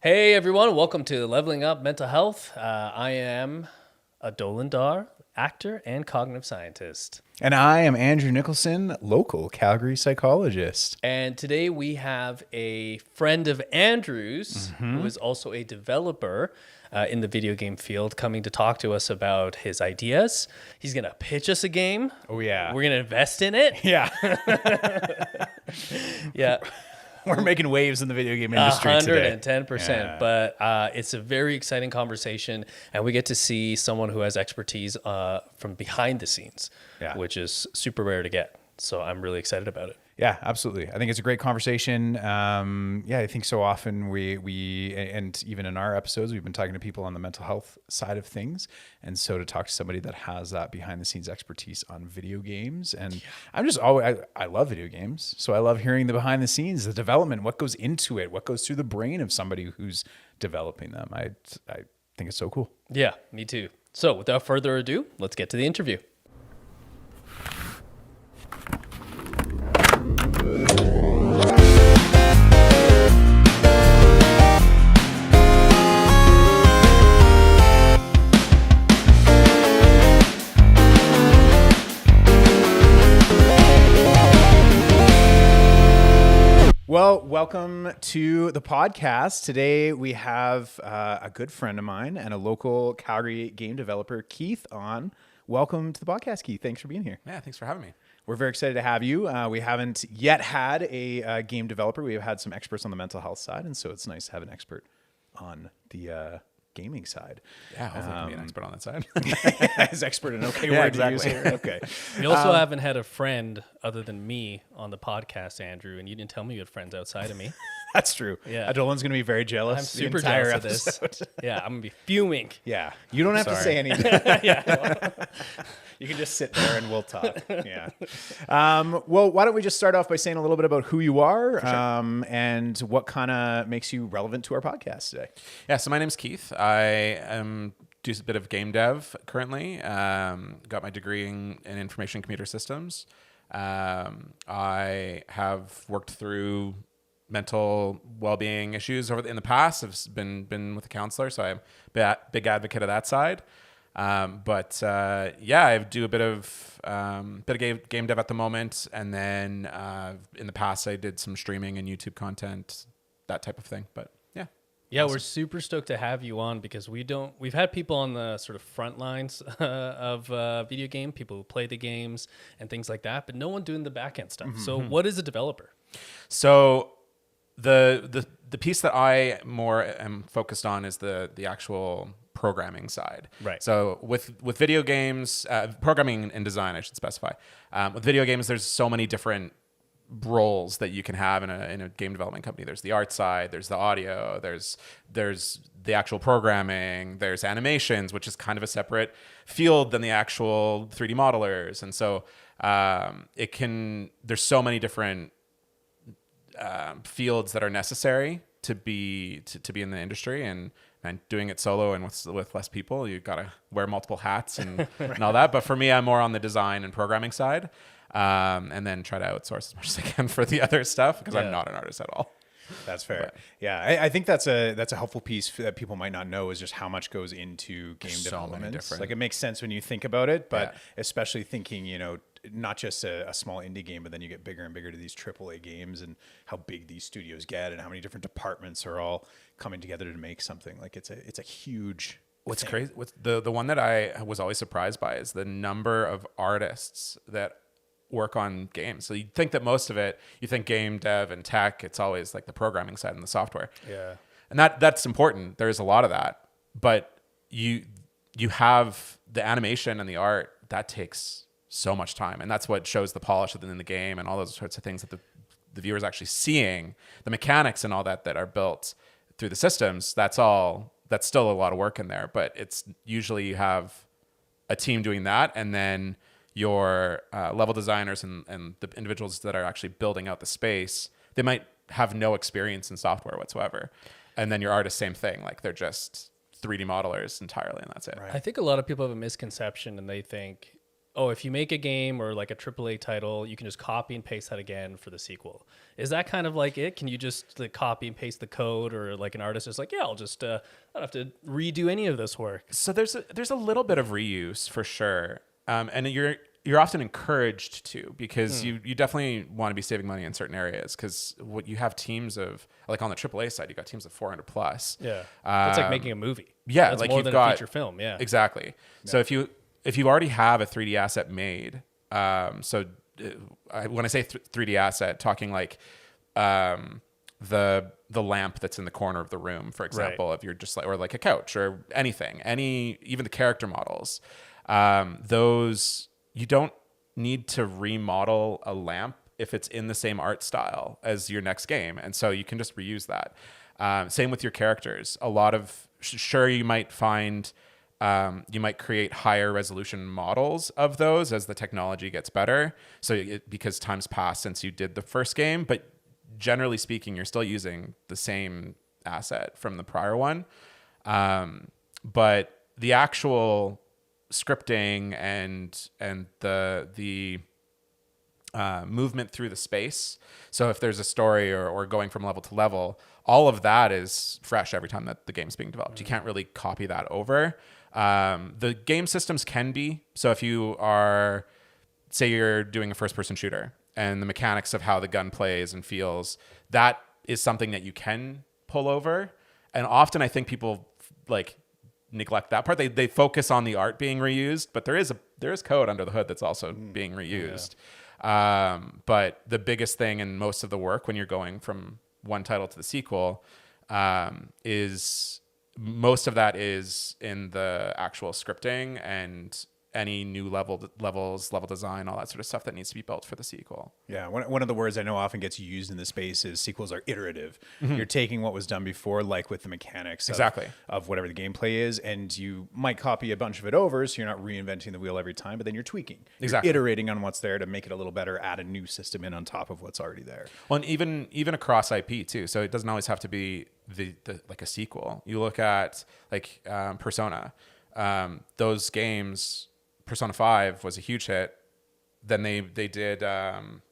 Hey everyone, welcome to Leveling Up Mental Health. I am Adolyn H, actor and cognitive scientist. And I am Andrew Nicholson, local Calgary psychologist. And today we have a friend of Andrew's who is also a developer in the video game field coming to talk to us about his ideas. He's going to pitch us a game. Oh, yeah. We're going to invest in it. Yeah. Yeah. We're making waves in the video game industry 110%. Yeah. But it's a very exciting conversation, and we get to see someone who has expertise from behind the scenes, which is super rare to get. So I'm really excited about it. Yeah, absolutely. I think it's a great conversation. I think so often we and even in our episodes, we've been talking to people on the mental health side of things. And so to talk to somebody that has that behind the scenes expertise on video games. And I'm just always, I love video games. So I love hearing the behind the scenes, the development, what goes into it, what goes through the brain of somebody who's developing them. I think it's so cool. Yeah, me too. So without further ado, let's get to the interview. Well, welcome to the podcast. Today we have a good friend of mine and a local Calgary game developer, Keith, on. Welcome to the podcast, Keith. Thanks for being here. Yeah, thanks for having me. We're very excited to have you. We haven't yet had a game developer. We have had some experts on the mental health side, and so it's nice to have an expert on the gaming side. Yeah, hopefully I can be an expert on that side. As expert in word to use here. Okay. We also haven't had a friend other than me on the podcast, Andrew, and you didn't tell me you had friends outside of me. That's true. Yeah. Adolyn's going to be very jealous. I'm super the entire jealous episode. of this. Yeah, I'm going to be fuming. Yeah. You don't have to say anything. You can just sit there and we'll talk. Yeah. Well, why don't we just start off by saying a little bit about who you are and what kind of makes you relevant to our podcast today. Yeah, so my name's Keith. I do a bit of game dev currently. Got my degree in information computer systems. I have worked through mental well-being issues in the past. I've been with a counselor, so I'm a big advocate of that side. I do a bit of game dev at the moment, and then in the past I did some streaming and YouTube content, that type of thing. But yeah, awesome. We're super stoked to have you on because we've had people on the sort of front lines of video game, people who play the games and things like that, but no one doing the back end stuff. So what is a developer? So the piece that I more am focused on is the actual programming side. Right. So with video games, programming and design, I should specify. With video games, there's so many different roles that you can have in a game development company. There's the art side, there's the audio, there's the actual programming, there's animations, which is kind of a separate field than the actual 3D modelers. And so there's so many different fields that are necessary to be in the industry, and doing it solo and with less people, you've got to wear multiple hats and, and all that. But for me, I'm more on the design and programming side, and then try to outsource as much as I can for the other stuff because I'm not an artist at all. That's fair. Yeah, I think that's a helpful piece that people might not know is just how much goes into game development. Like it makes sense when you think about it, but especially thinking, not just a small indie game, but then you get bigger and bigger to these AAA games and how big these studios get and how many different departments are all coming together to make something. Like it's a huge What's thing. crazy, the one that I was always surprised by is the number of artists that work on games. So you'd think that most of it, you think game dev and tech, it's always like the programming side and the software. Yeah. And that's important. There's a lot of that. But you have the animation and the art, that takes so much time. And that's what shows the polish within the game and all those sorts of things that the viewer's actually seeing. The mechanics and all that are built through the systems, that's still a lot of work in there. But it's usually you have a team doing that, and then your level designers and the individuals that are actually building out the space, they might have no experience in software whatsoever. And then your artists, same thing. Like they're just 3D modelers entirely, and that's it. Right. I think a lot of people have a misconception and they think, oh, if you make a game or like a AAA title, you can just copy and paste that again for the sequel. Is that kind of like it? Can you just like copy and paste the code, or like an artist is like, yeah, I'll just I don't have to redo any of this work? So there's a little bit of reuse for sure, and you're often encouraged to, because you definitely want to be saving money in certain areas, because what you have teams of, like on the AAA side, you got teams of 400 plus. Yeah, that's like making a movie. Yeah, that's like more you've than got a feature film. Yeah, exactly. Yeah. So if you already have a 3D asset made, when I say 3D asset, talking like the lamp that's in the corner of the room, for example, if you're just like, or like a couch or anything, even the character models, those, you don't need to remodel a lamp if it's in the same art style as your next game. And so you can just reuse that. Same with your characters. A lot of, sure, you might find, you might create higher resolution models of those as the technology gets better. Because time's passed since you did the first game, but generally speaking, you're still using the same asset from the prior one. But the actual scripting and the movement through the space. So if there's a story or going from level to level, all of that is fresh every time that the game's being developed. You can't really copy that over. The game systems can be. So if you are, say you're doing a first-person shooter, and the mechanics of how the gun plays and feels, that is something that you can pull over. And often I think people like neglect that part. They focus on the art being reused, but there is code under the hood that's also being reused. Yeah. But the biggest thing in most of the work when you're going from one title to the sequel is most of that is in the actual scripting and any new level design, all that sort of stuff that needs to be built for the sequel. Yeah, one of the words I know often gets used in the space is sequels are iterative. You're taking what was done before, like with the mechanics of whatever the gameplay is, and you might copy a bunch of it over, so you're not reinventing the wheel every time, but then you're tweaking. You're iterating on what's there to make it a little better, add a new system in on top of what's already there. Well, and even across IP too, so it doesn't always have to be the like a sequel. You look at like Persona, those games. Persona 5 was a huge hit. Then they did Metaphor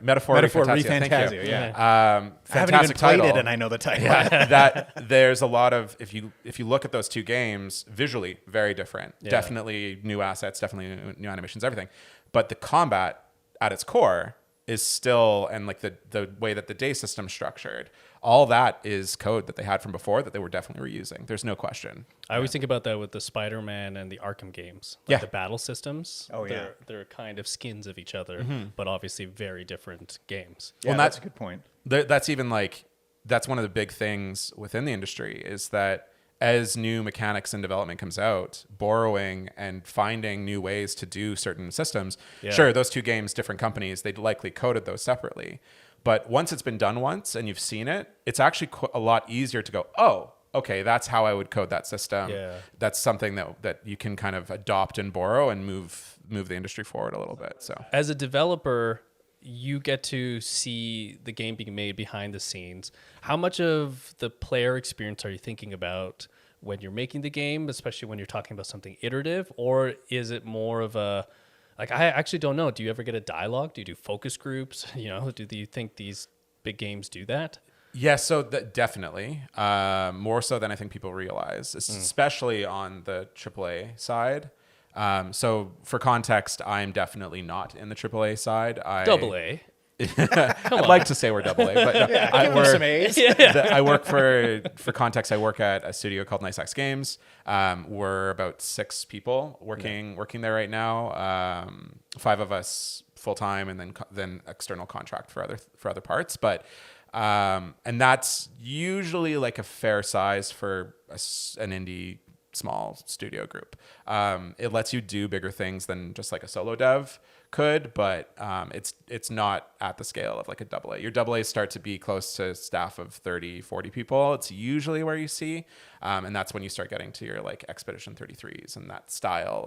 Refantasia. Yeah. Fantastic I haven't even played title. it, and I know the title. Yeah, that there's a lot of, if you look at those two games visually, very different. Yeah. Definitely new assets, definitely new animations, everything. But the combat at its core is still, and like the way that the day system's structured, all that is code that they had from before that they were definitely reusing. There's no question. I always think about that with the Spider-Man and the Arkham games. Like the battle systems. Oh, yeah. They're kind of skins of each other, but obviously very different games. Yeah, well, that's a good point. That's even like, that's one of the big things within the industry is that as new mechanics and development comes out, borrowing and finding new ways to do certain systems. Yeah. Sure, those two games, different companies, they'd likely coded those separately. But once it's been done once and you've seen it, it's actually a lot easier to go, oh, okay, that's how I would code that system. Yeah. That's something that you can kind of adopt and borrow and move the industry forward a little bit. So as a developer, you get to see the game being made behind the scenes. How much of the player experience are you thinking about when you're making the game, especially when you're talking about something iterative? Or is it more of a, like, I actually don't know. Do you ever get a dialogue? Do you do focus groups? Do you think these big games do that? Yeah, so definitely. More so than I think people realize, especially on the AAA side. So for context, I'm definitely not in the AAA side. Double A. I'd like to say we're double A, but no, some A's. I work for context. I work at a studio called Nice X Games. We're about 6 people working there right now. 5 of us full time, and then external contract for other parts. But and that's usually like a fair size for an indie small studio group. It lets you do bigger things than just like a solo dev could, but it's not at the scale of like a AA. Your AA's start to be close to staff of 30, 40 people. It's usually where you see, and that's when you start getting to your like Expedition 33s and that style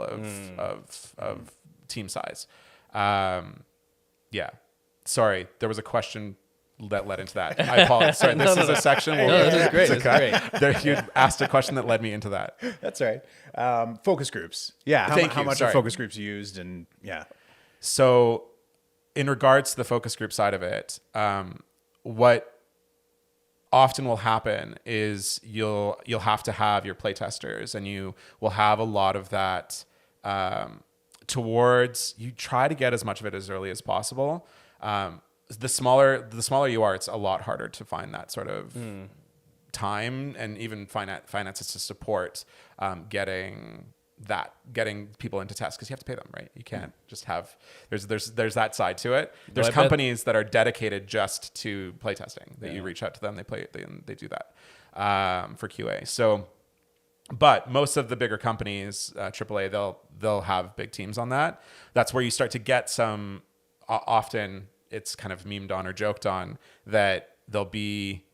of team size. Yeah. Sorry, there was a question that led into that. I apologize. Sorry, this is a section. No, this is great. This is great. There, you asked a question that led me into that. That's right. Focus groups. Yeah. How much are focus groups used? And yeah. So in regards to the focus group side of it, what often will happen is you'll have to have your playtesters, and you will have a lot of that towards, you try to get as much of it as early as possible. The smaller you are, it's a lot harder to find that sort of time and even finances to support getting people into tests, because you have to pay them, right? You can't just have, there's that side to it. There's companies that are dedicated just to playtesting that you reach out to them, they do that for QA. So, but most of the bigger companies, AAA, they'll have big teams on that. That's where you start to get some, often it's kind of memed on or joked on, that there'll be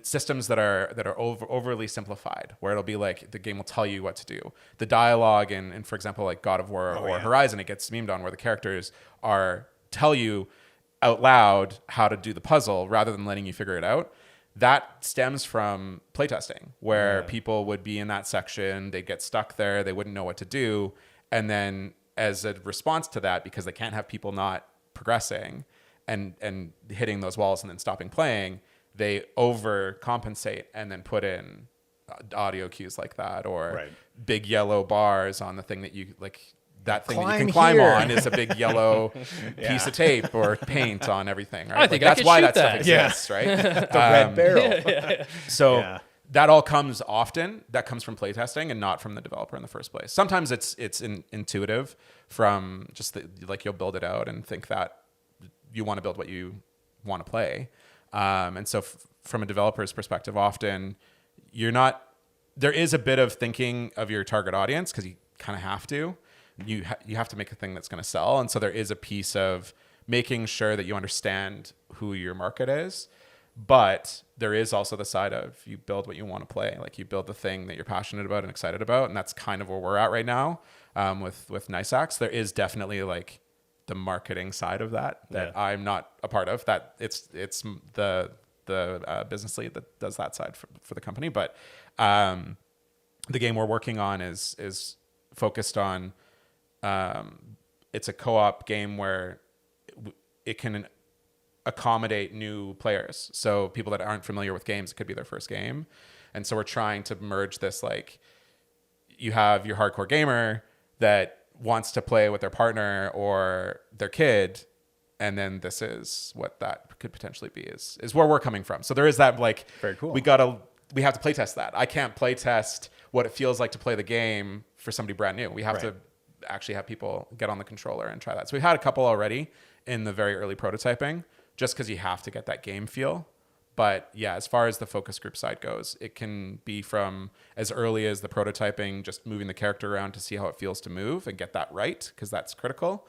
systems that are overly simplified, where it'll be like the game will tell you what to do. The dialogue in for example, like God of War or Horizon, it gets memed on, where the characters tell you out loud how to do the puzzle rather than letting you figure it out. That stems from playtesting, where people would be in that section, they'd get stuck there, they wouldn't know what to do, and then as a response to that, because they can't have people not progressing and hitting those walls and then stopping playing, they overcompensate and then put in audio cues like that, or big yellow bars on the thing that you like. That thing that you can climb on is a big yellow piece of tape or paint on everything. Right? I think that's why that stuff Yeah. exists, right? The red barrel. So that all comes often. That comes from playtesting and not from the developer in the first place. Sometimes it's intuitive from just like you'll build it out and think that you want to build what you want to play. And so from a developer's perspective, often there is a bit of thinking of your target audience, because you kind of have to. You have to make a thing that's going to sell. And so there is a piece of making sure that you understand who your market is. But there is also the side of you build what you want to play. Like you build the thing that you're passionate about and excited about. And that's kind of where we're at right now with Nice Axe. There is definitely like the marketing side of that I'm not a part of. That it's the business lead that does that side for the company. But the game we're working on is focused on, it's a co-op game where it can accommodate new players. So people that aren't familiar with games, it could be their first game. And so we're trying to merge this, like you have your hardcore gamer that wants to play with their partner or their kid. And then this is what that could potentially be is where we're coming from. So there is that, like, very cool. We have to play test that. I can't play test what it feels like to play the game for somebody brand new. We have to actually have people get on the controller and try that. So we've had a couple already in the very early prototyping, just because you have to get that game feel. But yeah, as far as the focus group side goes, it can be from as early as the prototyping, just moving the character around to see how it feels to move and get that right, because that's critical.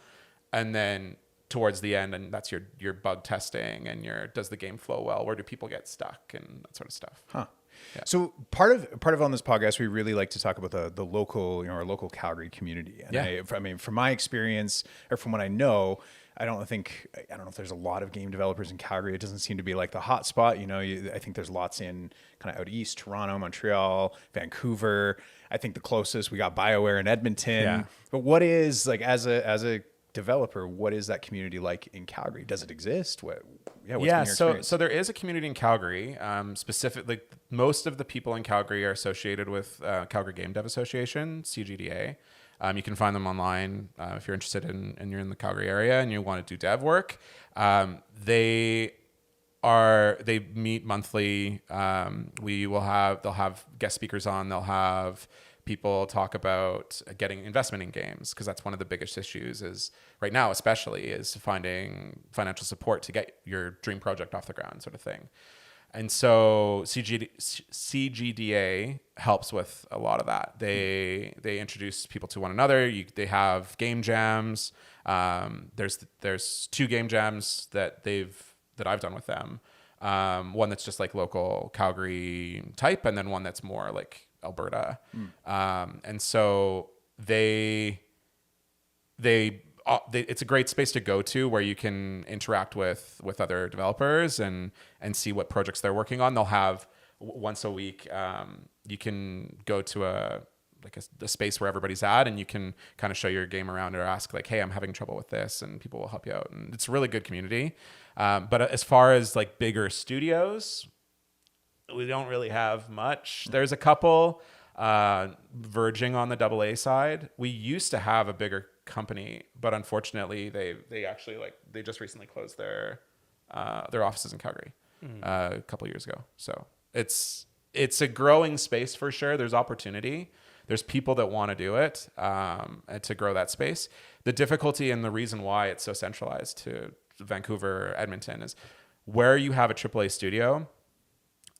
And then towards the end, and that's your bug testing and does the game flow well? Where do people get stuck and that sort of stuff? Huh. Yeah. So part of on this podcast, we really like to talk about the local, our local Calgary community. And I mean, from my experience or from what I know, I don't know if there's a lot of game developers in Calgary. It doesn't seem to be like the hot spot. I think there's lots in kind of out east, Toronto, Montreal, Vancouver. I think the closest we got BioWare in Edmonton. Yeah. But what is, like, as a developer, what is that community like in Calgary? Does it exist? What's been your experience? So there is a community in Calgary. Specifically, most of the people in Calgary are associated with Calgary Game Dev Association, CGDA. You can find them online if you're interested and you're in the Calgary area and you want to do dev work. They meet monthly. They'll have guest speakers on. They'll have people talk about getting investment in games, because that's one of the biggest issues is right now, especially, is finding financial support to get your dream project off the ground, sort of thing. And so CGDA helps with a lot of that. They introduce people to one another. They have game jams. There's 2 game jams that I've done with them. One that's just like local Calgary type, and then one that's more like Alberta. And so they it's a great space to go to where you can interact with other developers and see what projects they're working on. They'll have once a week, you can go to a space where everybody's at, and you can kind of show your game around or ask like, hey, I'm having trouble with this, and people will help you out. And it's a really good community. But as far as like bigger studios, we don't really have much. There's a couple verging on the AA side. We used to have a bigger company, but unfortunately they actually they just recently closed their offices in Calgary a couple years ago. So it's a growing space for sure. There's opportunity. There's people that want to do it and to grow that space. The difficulty and the reason why it's so centralized to Vancouver, Edmonton is where you have a AAA studio,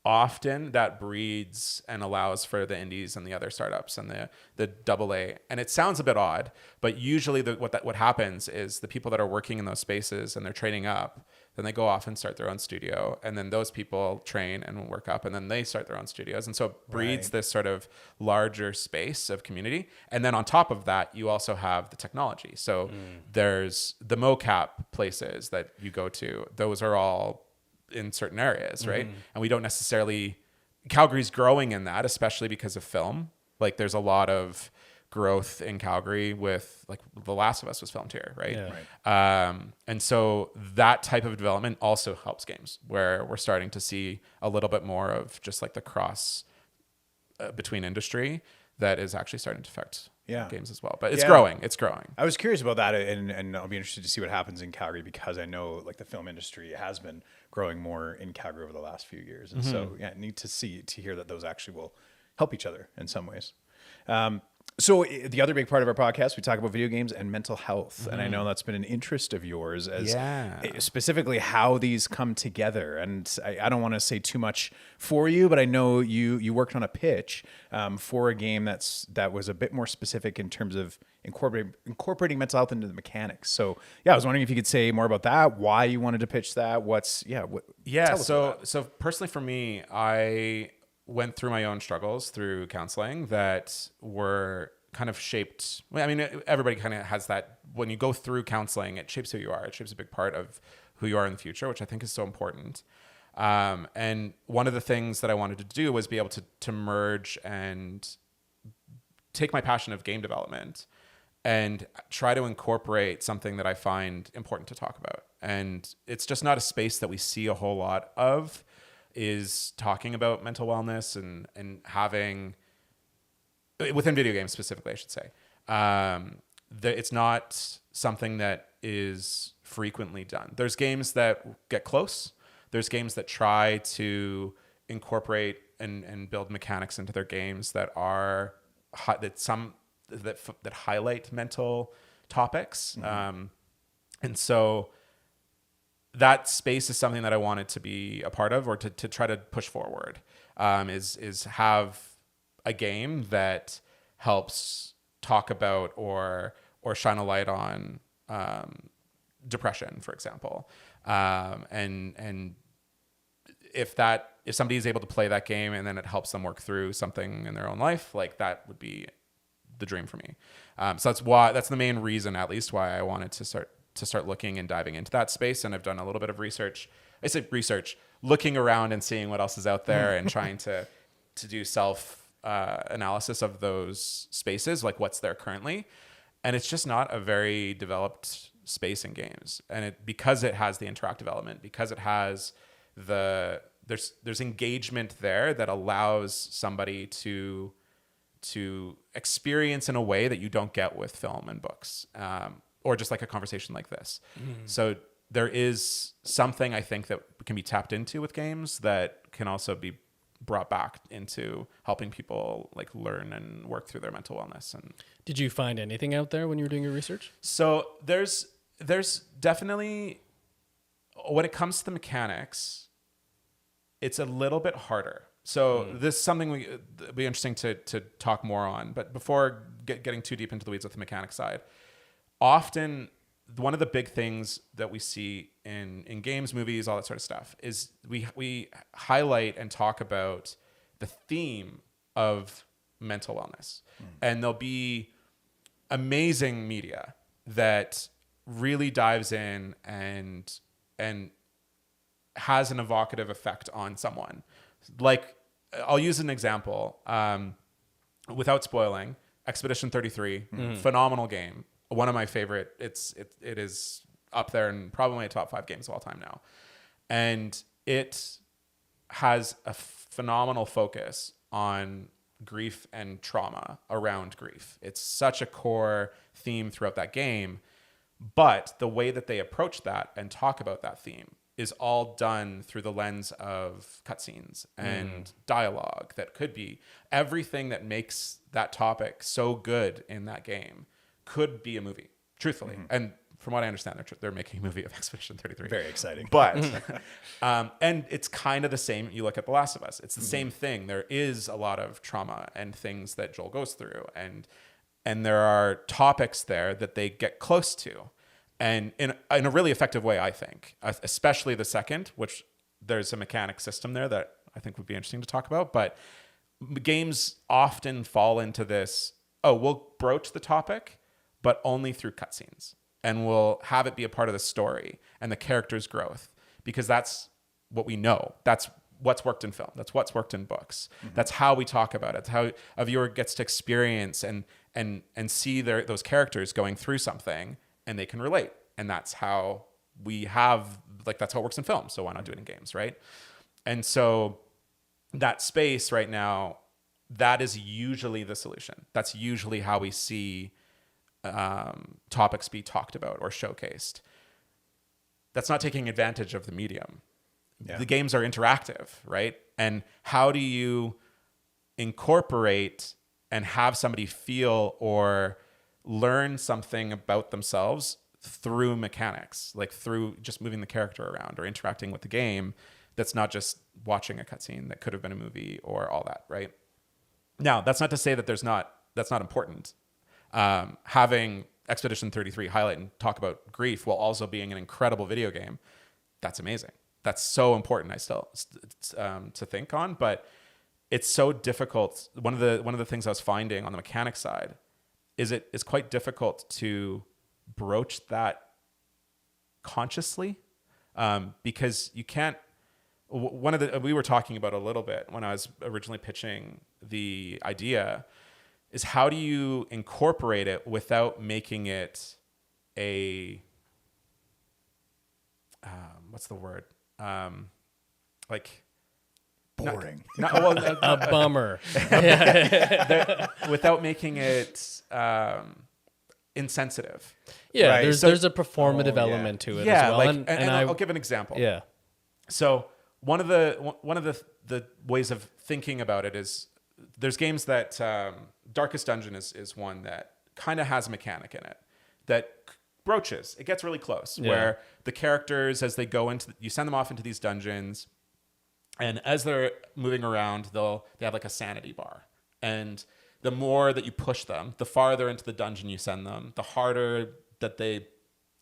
often that breeds and allows for the indies and the other startups and the AA. And it sounds a bit odd, but usually what happens is the people that are working in those spaces and they're training up, then they go off and start their own studio. And then those people train and work up, and then they start their own studios. And so it breeds this sort of larger space of community. And then on top of that, you also have the technology. So there's the mocap places that you go to. Those are all in certain areas, right? And we don't necessarily, Calgary's growing in that, especially because of film. Like there's a lot of growth in Calgary with like The Last of Us was filmed here, right? And so that type of development also helps games, where we're starting to see a little bit more of just like the cross between industry that is actually starting to affect games as well. But it's growing. It's growing. I was curious about that, and I'll be interested to see what happens in Calgary, because I know like the film industry has been growing more in Calgary over the last few years. And so neat to hear that those actually will help each other in some ways. So the other big part of our podcast, we talk about video games and mental health. And I know that's been an interest of yours, as specifically how these come together. And I don't want to say too much for you, but I know you worked on a pitch for a game that was a bit more specific in terms of incorporating mental health into the mechanics. So I was wondering if you could say more about that, why you wanted to pitch that, So personally for me, I went through my own struggles through counseling that were kind of shaped. I mean, everybody kind of has that. When you go through counseling, it shapes who you are. It shapes a big part of who you are in the future, which I think is so important. And one of the things that I wanted to do was be able to merge and take my passion of game development and try to incorporate something that I find important to talk about. And it's just not a space that we see a whole lot of, is talking about mental wellness and having, within video games specifically, I should say, it's not something that is frequently done. There's games that get close. There's games that try to incorporate and build mechanics into their games that are that highlight mental topics. And so that space is something that I wanted to be a part of, or to try to push forward, is have a game that helps talk about or shine a light on depression, for example. And if somebody is able to play that game and then it helps them work through something in their own life, like that would be the dream for me. So that's the main reason, at least, why I wanted to start looking and diving into that space. And I've done a little bit of research. I say research, looking around and seeing what else is out there and trying to do self analysis of those spaces, like what's there currently. And it's just not a very developed space in games. And because it has the interactive element, because it has there's engagement there that allows somebody to experience in a way that you don't get with film and books. Or just like a conversation like this. So there is something I think that can be tapped into with games that can also be brought back into helping people like learn and work through their mental wellness. And did you find anything out there when you were doing your research? So there's definitely, when it comes to the mechanics, it's a little bit harder. So this is something it'd be interesting to talk more on. But before getting too deep into the weeds with the mechanics side, often one of the big things that we see in games, movies, all that sort of stuff is we highlight and talk about the theme of mental wellness. And there'll be amazing media that really dives in and has an evocative effect on someone. Like, I'll use an example, without spoiling. Expedition 33, phenomenal game. One of my favorite. It is up there and probably my top 5 games of all time now. And it has a phenomenal focus on grief and trauma around grief. It's such a core theme throughout that game. But the way that they approach that and talk about that theme is all done through the lens of cutscenes and dialogue. That could be everything that makes that topic so good in that game could be a movie, truthfully. And from what I understand, they're making a movie of Expedition 33. Very exciting. But, and it's kind of the same. You look at The Last of Us, it's the same thing. There is a lot of trauma and things that Joel goes through. And there are topics there that they get close to. And in a really effective way, I think, especially the second, which there's a mechanic system there that I think would be interesting to talk about. But games often fall into this, we'll broach the topic, but only through cutscenes. And we'll have it be a part of the story and the character's growth, because that's what we know. That's what's worked in film. That's what's worked in books. That's how we talk about it. It's how a viewer gets to experience and see those characters going through something, and they can relate. And that's how we have, like, that's how it works in film. So why not do it in games, right? And so that space right now, that is usually the solution. That's usually how we see topics be talked about or showcased. That's not taking advantage of the medium. Yeah. The games are interactive, right? And how do you incorporate and have somebody feel or learn something about themselves through mechanics, like through just moving the character around or interacting with the game? That's not just watching a cutscene that could have been a movie or all that, right? Now, that's not to say that that's not important. Having Expedition 33 highlight and talk about grief while also being an incredible video game, that's amazing. That's so important. I still to think on, but it's so difficult. One of the things I was finding on the mechanic side is it's quite difficult to broach that consciously, because you can't. We were talking about a little bit when I was originally pitching the idea, is how do you incorporate it without making it a what's the word? Like boring. A bummer. Without making it insensitive. Yeah, Right. there's a performative element to it as well. Like, and I'll give an example. Yeah. So one of the ways of thinking about it is there's games that Darkest Dungeon is one that kind of has a mechanic in it that broaches. It gets really close, where the characters, as they go into, you send them off into these dungeons, and as they're moving around, they have like a sanity bar, and the more that you push them, the farther into the dungeon you send them, the harder that they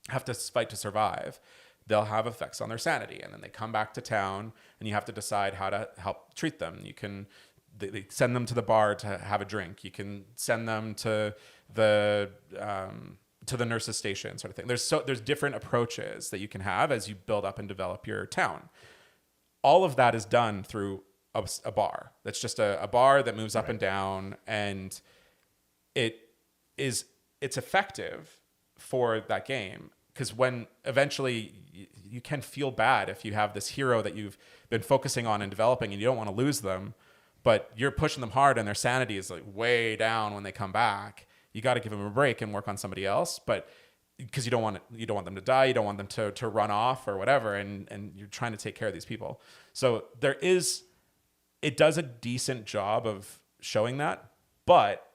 have to fight to survive. They'll have effects on their sanity, and then they come back to town, and you have to decide how to help treat them. You can they send them to the bar to have a drink. You can send them to the nurse's station, sort of thing. There's different approaches that you can have as you build up and develop your town. All of that is done through a bar. That's just a bar that moves up and down, and it's effective for that game. Because when eventually you can feel bad if you have this hero that you've been focusing on and developing, and you don't want to lose them, but you're pushing them hard and their sanity is like way down when they come back. You got to give them a break and work on somebody else, but because you don't want them to die, you don't want them to run off or whatever, and you're trying to take care of these people. So it does a decent job of showing that, but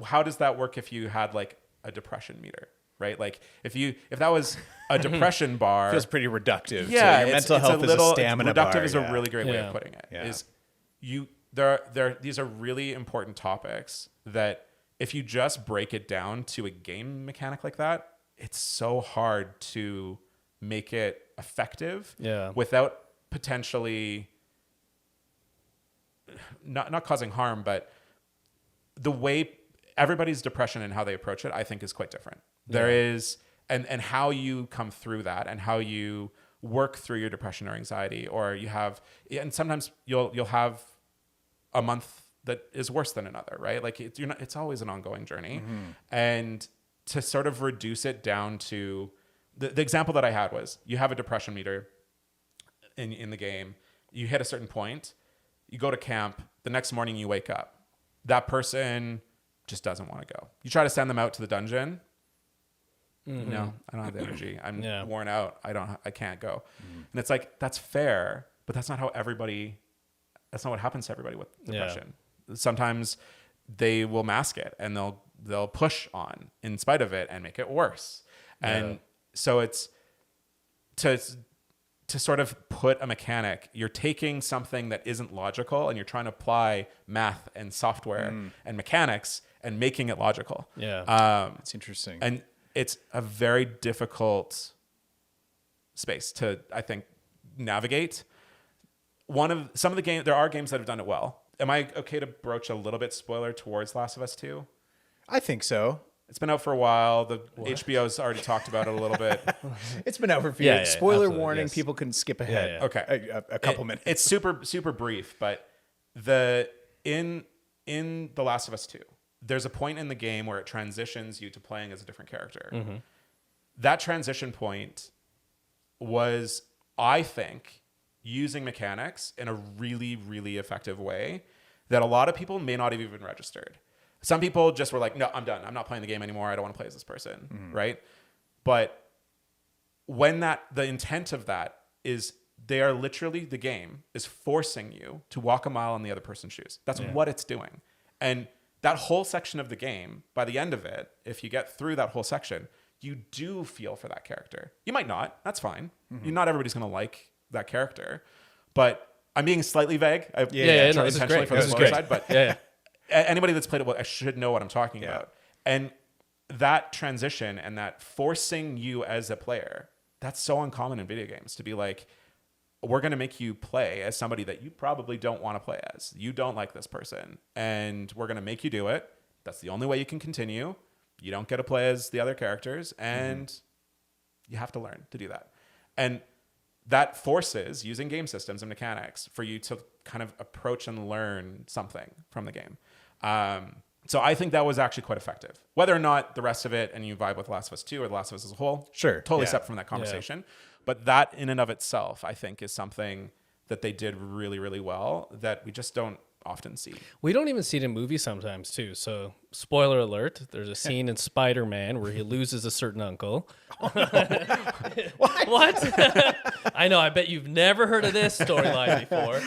how does that work if you had like a depression meter? Right, like if that was a depression bar, feels pretty reductive. Yeah, your mental health is a stamina bar. Reductive is a really great way of putting it. Yeah. These are really important topics that if you just break it down to a game mechanic like that, it's so hard to make it effective. Without potentially not causing harm, but the way everybody's depression and how they approach it, I think, is quite different. There is and how you come through that and how you work through your depression or anxiety, or and sometimes you'll have a month that is worse than another, right? Like it's always an ongoing journey. And to sort of reduce it down to the example that I had was, you have a depression meter in the game, you hit a certain point, you go to camp, the next morning you wake up, that person just doesn't want to go. You try to send them out to the dungeon. No, I don't have the energy. I'm worn out. I can't go. And it's like, that's fair, but that's not what happens to everybody with depression. Sometimes they will mask it and they'll push on in spite of it and make it worse. And so it's to sort of put a mechanic, you're taking something that isn't logical and you're trying to apply math and software and mechanics and making it logical. It's interesting. And it's a very difficult space to, I think, navigate. Some of the games, there are games that have done it well. Am I okay to broach a little bit spoiler towards Last of Us 2? I think so. It's been out for a while. The HBO's already talked about it a little bit. It's been out for a few years. Spoiler warning, yes. people can skip ahead. Okay. A couple minutes. It's super, super brief, but in The Last of Us 2, there's a point in the game where it transitions you to playing as a different character. That transition point was, I think, using mechanics in a really, really effective way that a lot of people may not have even registered. Some people just were like, no, I'm done. I'm not playing the game anymore. I don't want to play as this person. Right. But when the intent of that is, they are literally, the game is forcing you to walk a mile in the other person's shoes. That's what it's doing. And that whole section of the game, by the end of it, if you get through that whole section, you do feel for that character. You might not. That's fine. Not everybody's going to like that character. But I'm being slightly vague. Intentionally for the spoiler side. But anybody that's played it, I should know what I'm talking about. And that transition and that forcing you as a player, that's so uncommon in video games, to be like, we're going to make you play as somebody that you probably don't want to play as. You don't like this person, and we're going to make you do it. That's the only way you can continue. You don't get to play as the other characters, and you have to learn to do that. And that forces, using game systems and mechanics, for you to kind of approach and learn something from the game. So I think that was actually quite effective. Whether or not the rest of it, and you vibe with Last of Us 2 or The Last of Us as a whole, totally separate from that conversation. But that in and of itself, I think, is something that they did really, really well that we just don't often see. We don't even see it in movies sometimes too. So spoiler alert, there's a scene in Spider-Man where he loses a certain uncle. What? I know, I bet you've never heard of this storyline before,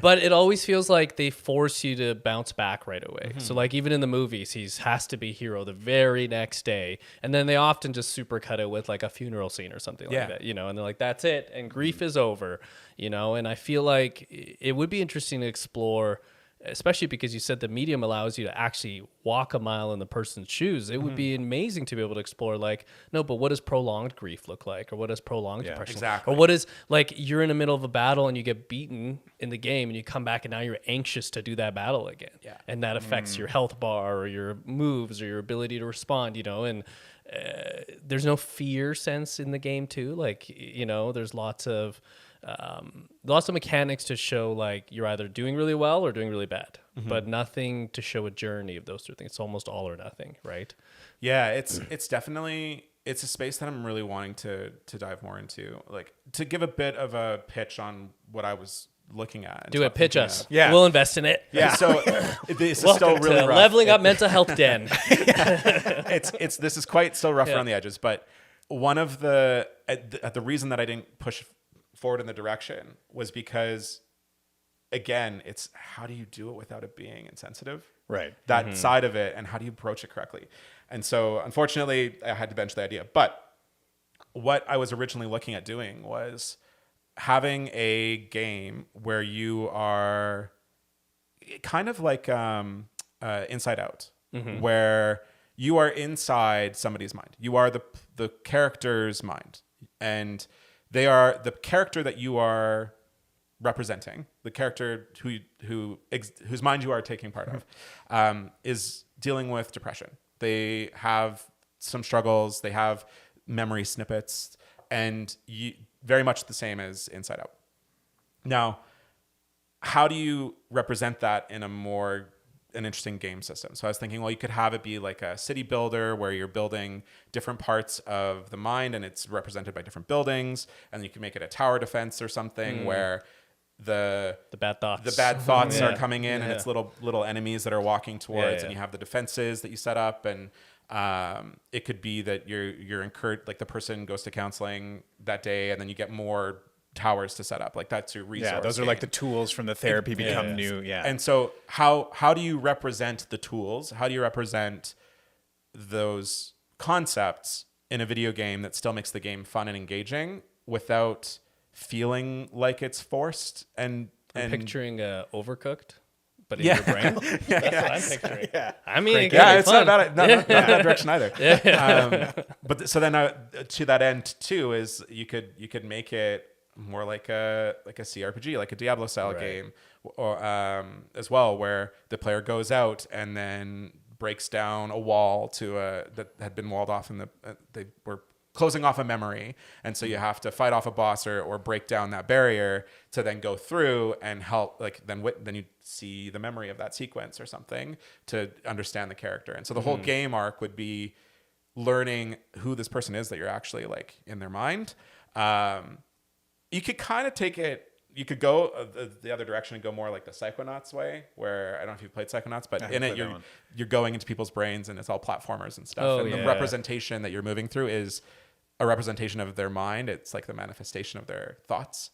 but it always feels like they force you to bounce back right away. So like even in the movies, he has to be hero the very next day. And then they often just super cut it with like a funeral scene or something like that, and they're like, that's it. And grief is over, and I feel like it would be interesting to explore, especially because you said the medium allows you to actually walk a mile in the person's shoes. It would be amazing to be able to explore, like, no, but what does prolonged grief look like? Or what does prolonged depression look like? Or what is, like, you're in the middle of a battle and you get beaten in the game and you come back and now you're anxious to do that battle again. And that affects your health bar or your moves or your ability to respond, and there's no fear sense in the game too. Like, there's lots of mechanics to show like you're either doing really well or doing really bad, but nothing to show a journey of those two things. It's almost all or nothing, right? Yeah, it's definitely, it's a space that I'm really wanting to dive more into. Like, to give a bit of a pitch on what I was looking at. Do it, pitch us. Yeah, we'll invest in it. Yeah, so this is still really rough. Leveling Up Mental Health Den. This is quite still rough around the edges, but one of the reason that I didn't push forward in the direction was because, again, it's how do you do it without it being insensitive? Right. That side of it, and how do you approach it correctly? And so, unfortunately, I had to bench the idea. But what I was originally looking at doing was having a game where you are kind of like Inside Out, where you are inside somebody's mind. You are the character's mind, and they are the character that you are representing, the character whose mind you are taking part of, is dealing with depression. They have some struggles. They have memory snippets, and you very much the same as Inside Out. Now, how do you represent that in an interesting game system? So I was thinking, well, you could have it be like a city builder where you're building different parts of the mind and it's represented by different buildings, and you can make it a tower defense or something where the bad thoughts are coming in and it's little enemies that are walking towards, and you have the defenses that you set up, and it could be that you're incurred, like the person goes to counseling that day and then you get more towers to set up, like that's your resource. Yeah, those are like the tools from the therapy become new. Yeah. And so how do you represent the tools? How do you represent those concepts in a video game that still makes the game fun and engaging without feeling like it's forced? And picturing Overcooked, but in your brain. That's what I'm picturing. I mean, it's not that direction either. But so then to that end too is you could make it more like a CRPG, like a Diablo style game, or as well, where the player goes out and then breaks down a wall that had been walled off, and they were closing off a memory, and so you have to fight off a boss or break down that barrier to then go through and help, like then you see the memory of that sequence or something to understand the character. And so the whole game arc would be learning who this person is that you're actually like in their mind. You could kind of take it, you could go the other direction and go more like the Psychonauts way, where I don't know if you've played Psychonauts, but in it you're going into people's brains and it's all platformers and stuff. The representation that you're moving through is a representation of their mind. It's like the manifestation of their thoughts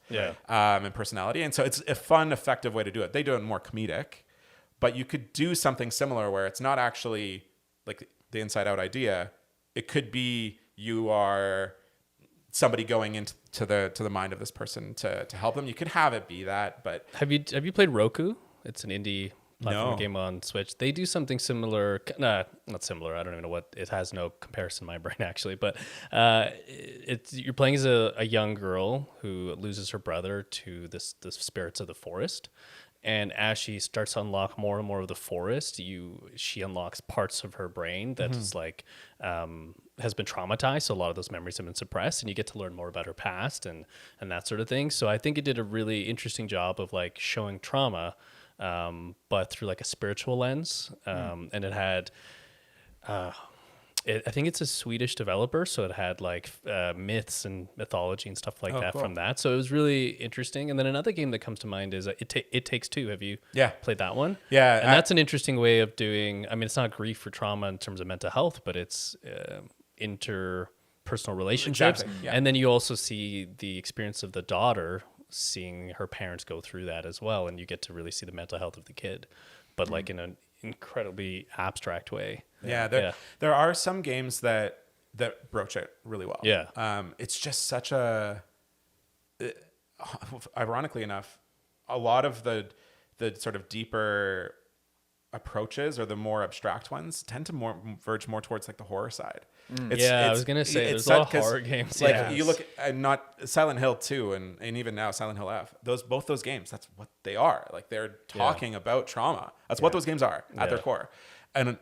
and personality. And so it's a fun, effective way to do it. They do it more comedic, but you could do something similar where it's not actually like the Inside Out idea. It could be you are somebody going into the mind of this person to help them. You could have it be that, but have you played Roku? It's an indie platform game on Switch. They do something similar. Not similar. I don't even know what. It has no comparison in my brain actually. But you're playing as a young girl who loses her brother to the spirits of the forest. And as she starts to unlock more and more of the forest, she unlocks parts of her brain that is like has been traumatized. So a lot of those memories have been suppressed, and you get to learn more about her past and that sort of thing. So I think it did a really interesting job of like showing trauma, but through like a spiritual lens. And it had, I think it's a Swedish developer, so it had like myths and mythology and stuff like that from that. So it was really interesting. And then another game that comes to mind is It Takes Two. Have you played that one? Yeah. And that's an interesting way of doing, I mean, it's not grief or trauma in terms of mental health, but it's interpersonal relationships. Exactly, yeah. And then you also see the experience of the daughter seeing her parents go through that as well. And you get to really see the mental health of the kid, but like in an incredibly abstract way. There are some games that broach it really well. It's just such ironically enough, a lot of the sort of deeper approaches or the more abstract ones tend to verge more towards like the horror side. I was gonna say there's a lot of horror games. Like you look at not Silent Hill 2 and even now Silent Hill F. Both those games, that's what they are. Like they're talking about trauma. That's what those games are at their core. And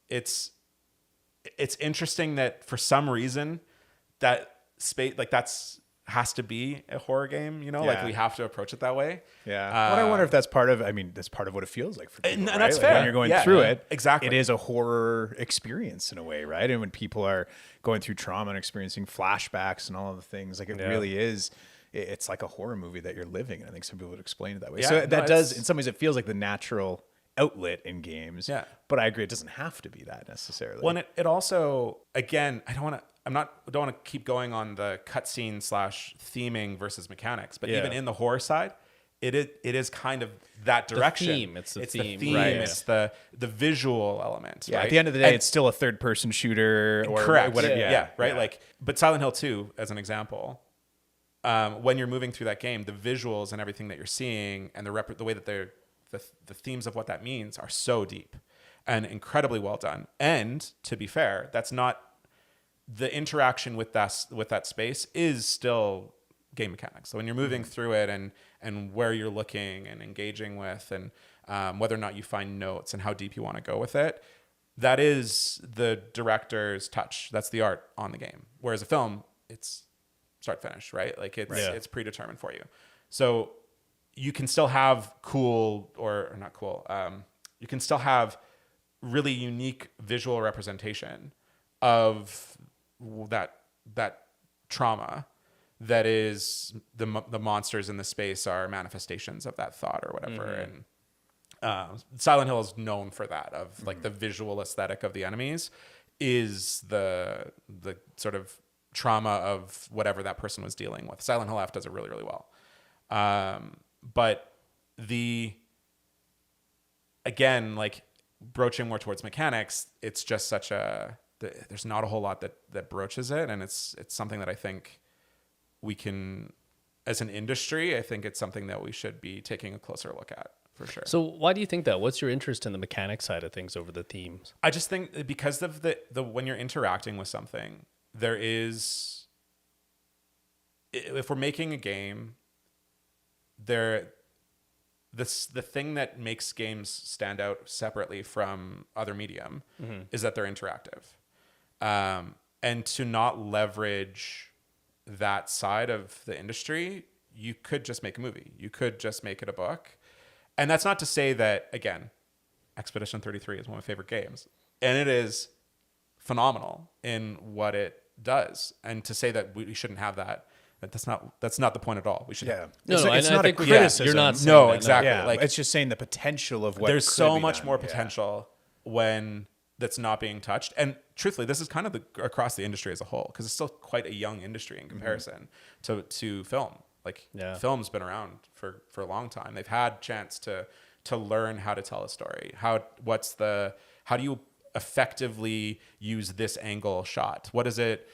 it's interesting that for some reason that space like has to be a horror game, like we have to approach it that way. I wonder if that's part of what it feels like for people, and right? that's like fair. When you're going through it, exactly, it is a horror experience in a way, right? And when people are going through trauma and experiencing flashbacks and all of the things, like it really is, it's like a horror movie that you're living. And I think some people would explain it that way. So that does, in some ways, it feels like the natural outlet in games. But I agree, it doesn't have to be that necessarily. Well, and it also, again, I don't want to keep going on the cutscene / theming versus mechanics, but even in the horror side, it is kind of that direction. It's the theme. Right. It's the visual element. Yeah. Right? At the end of the day, it's still a third person shooter or correct. whatever. Right. Like, but Silent Hill 2, as an example, when you're moving through that game, the visuals and everything that you're seeing and the way that the themes of what that means are so deep and incredibly well done. And to be fair, that's not the interaction with that space is still game mechanics. So when you're moving through it and where you're looking and engaging with and whether or not you find notes and how deep you want to go with it, that is the director's touch. That's the art on the game. Whereas a film, it's start finish, right? Like it's predetermined for you. So you can still have cool or not cool. You can still have really unique visual representation of that trauma. That is the monsters in the space are manifestations of that thought or whatever. And Silent Hill is known for that, of like the visual aesthetic of the enemies is the sort of trauma of whatever that person was dealing with. Silent Hill F does it really, really well. But again, like broaching more towards mechanics, it's just there's not a whole lot that broaches it. And it's something that I think we can, as an industry, I think it's something that we should be taking a closer look at for sure. So why do you think that? What's your interest in the mechanic side of things over the themes? I just think because of the when you're interacting with something, there is, if we're making a game, the thing that makes games stand out separately from other medium is that they're interactive. And to not leverage that side of the industry, you could just make a movie. You could just make it a book. And that's not to say that, again, Expedition 33 is one of my favorite games. And it is phenomenal in what it does. And to say that we shouldn't have that's not the point at all. We should. Yeah. It's not a criticism. You're not saying No, that, exactly. Yeah, Like, it's just saying the potential of what there's could so be much done. more potential when that's not being touched. And truthfully, this is kind of across the industry as a whole, because it's still quite a young industry in comparison to film. Like film's been around for a long time. They've had chance to learn how to tell a story. How do you effectively use this angle shot? What does it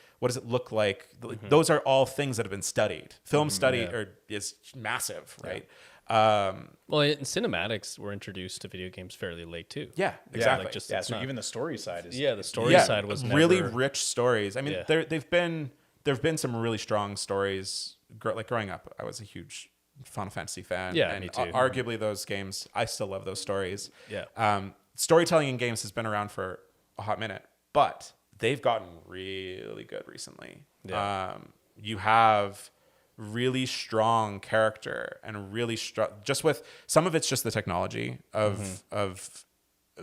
look like? Those are all things that have been studied. Film study is massive, right? Well, and cinematics were introduced to video games fairly late too. Yeah, exactly. So even the story side is the story side was really never, rich stories. I mean, there've been some really strong stories. Like growing up, I was a huge Final Fantasy fan. Yeah, and me too. Arguably, those games, I still love those stories. Yeah. Storytelling in games has been around for a hot minute, but they've gotten really good recently. Yeah. You have really strong character and really strong, just with some of it's just the technology of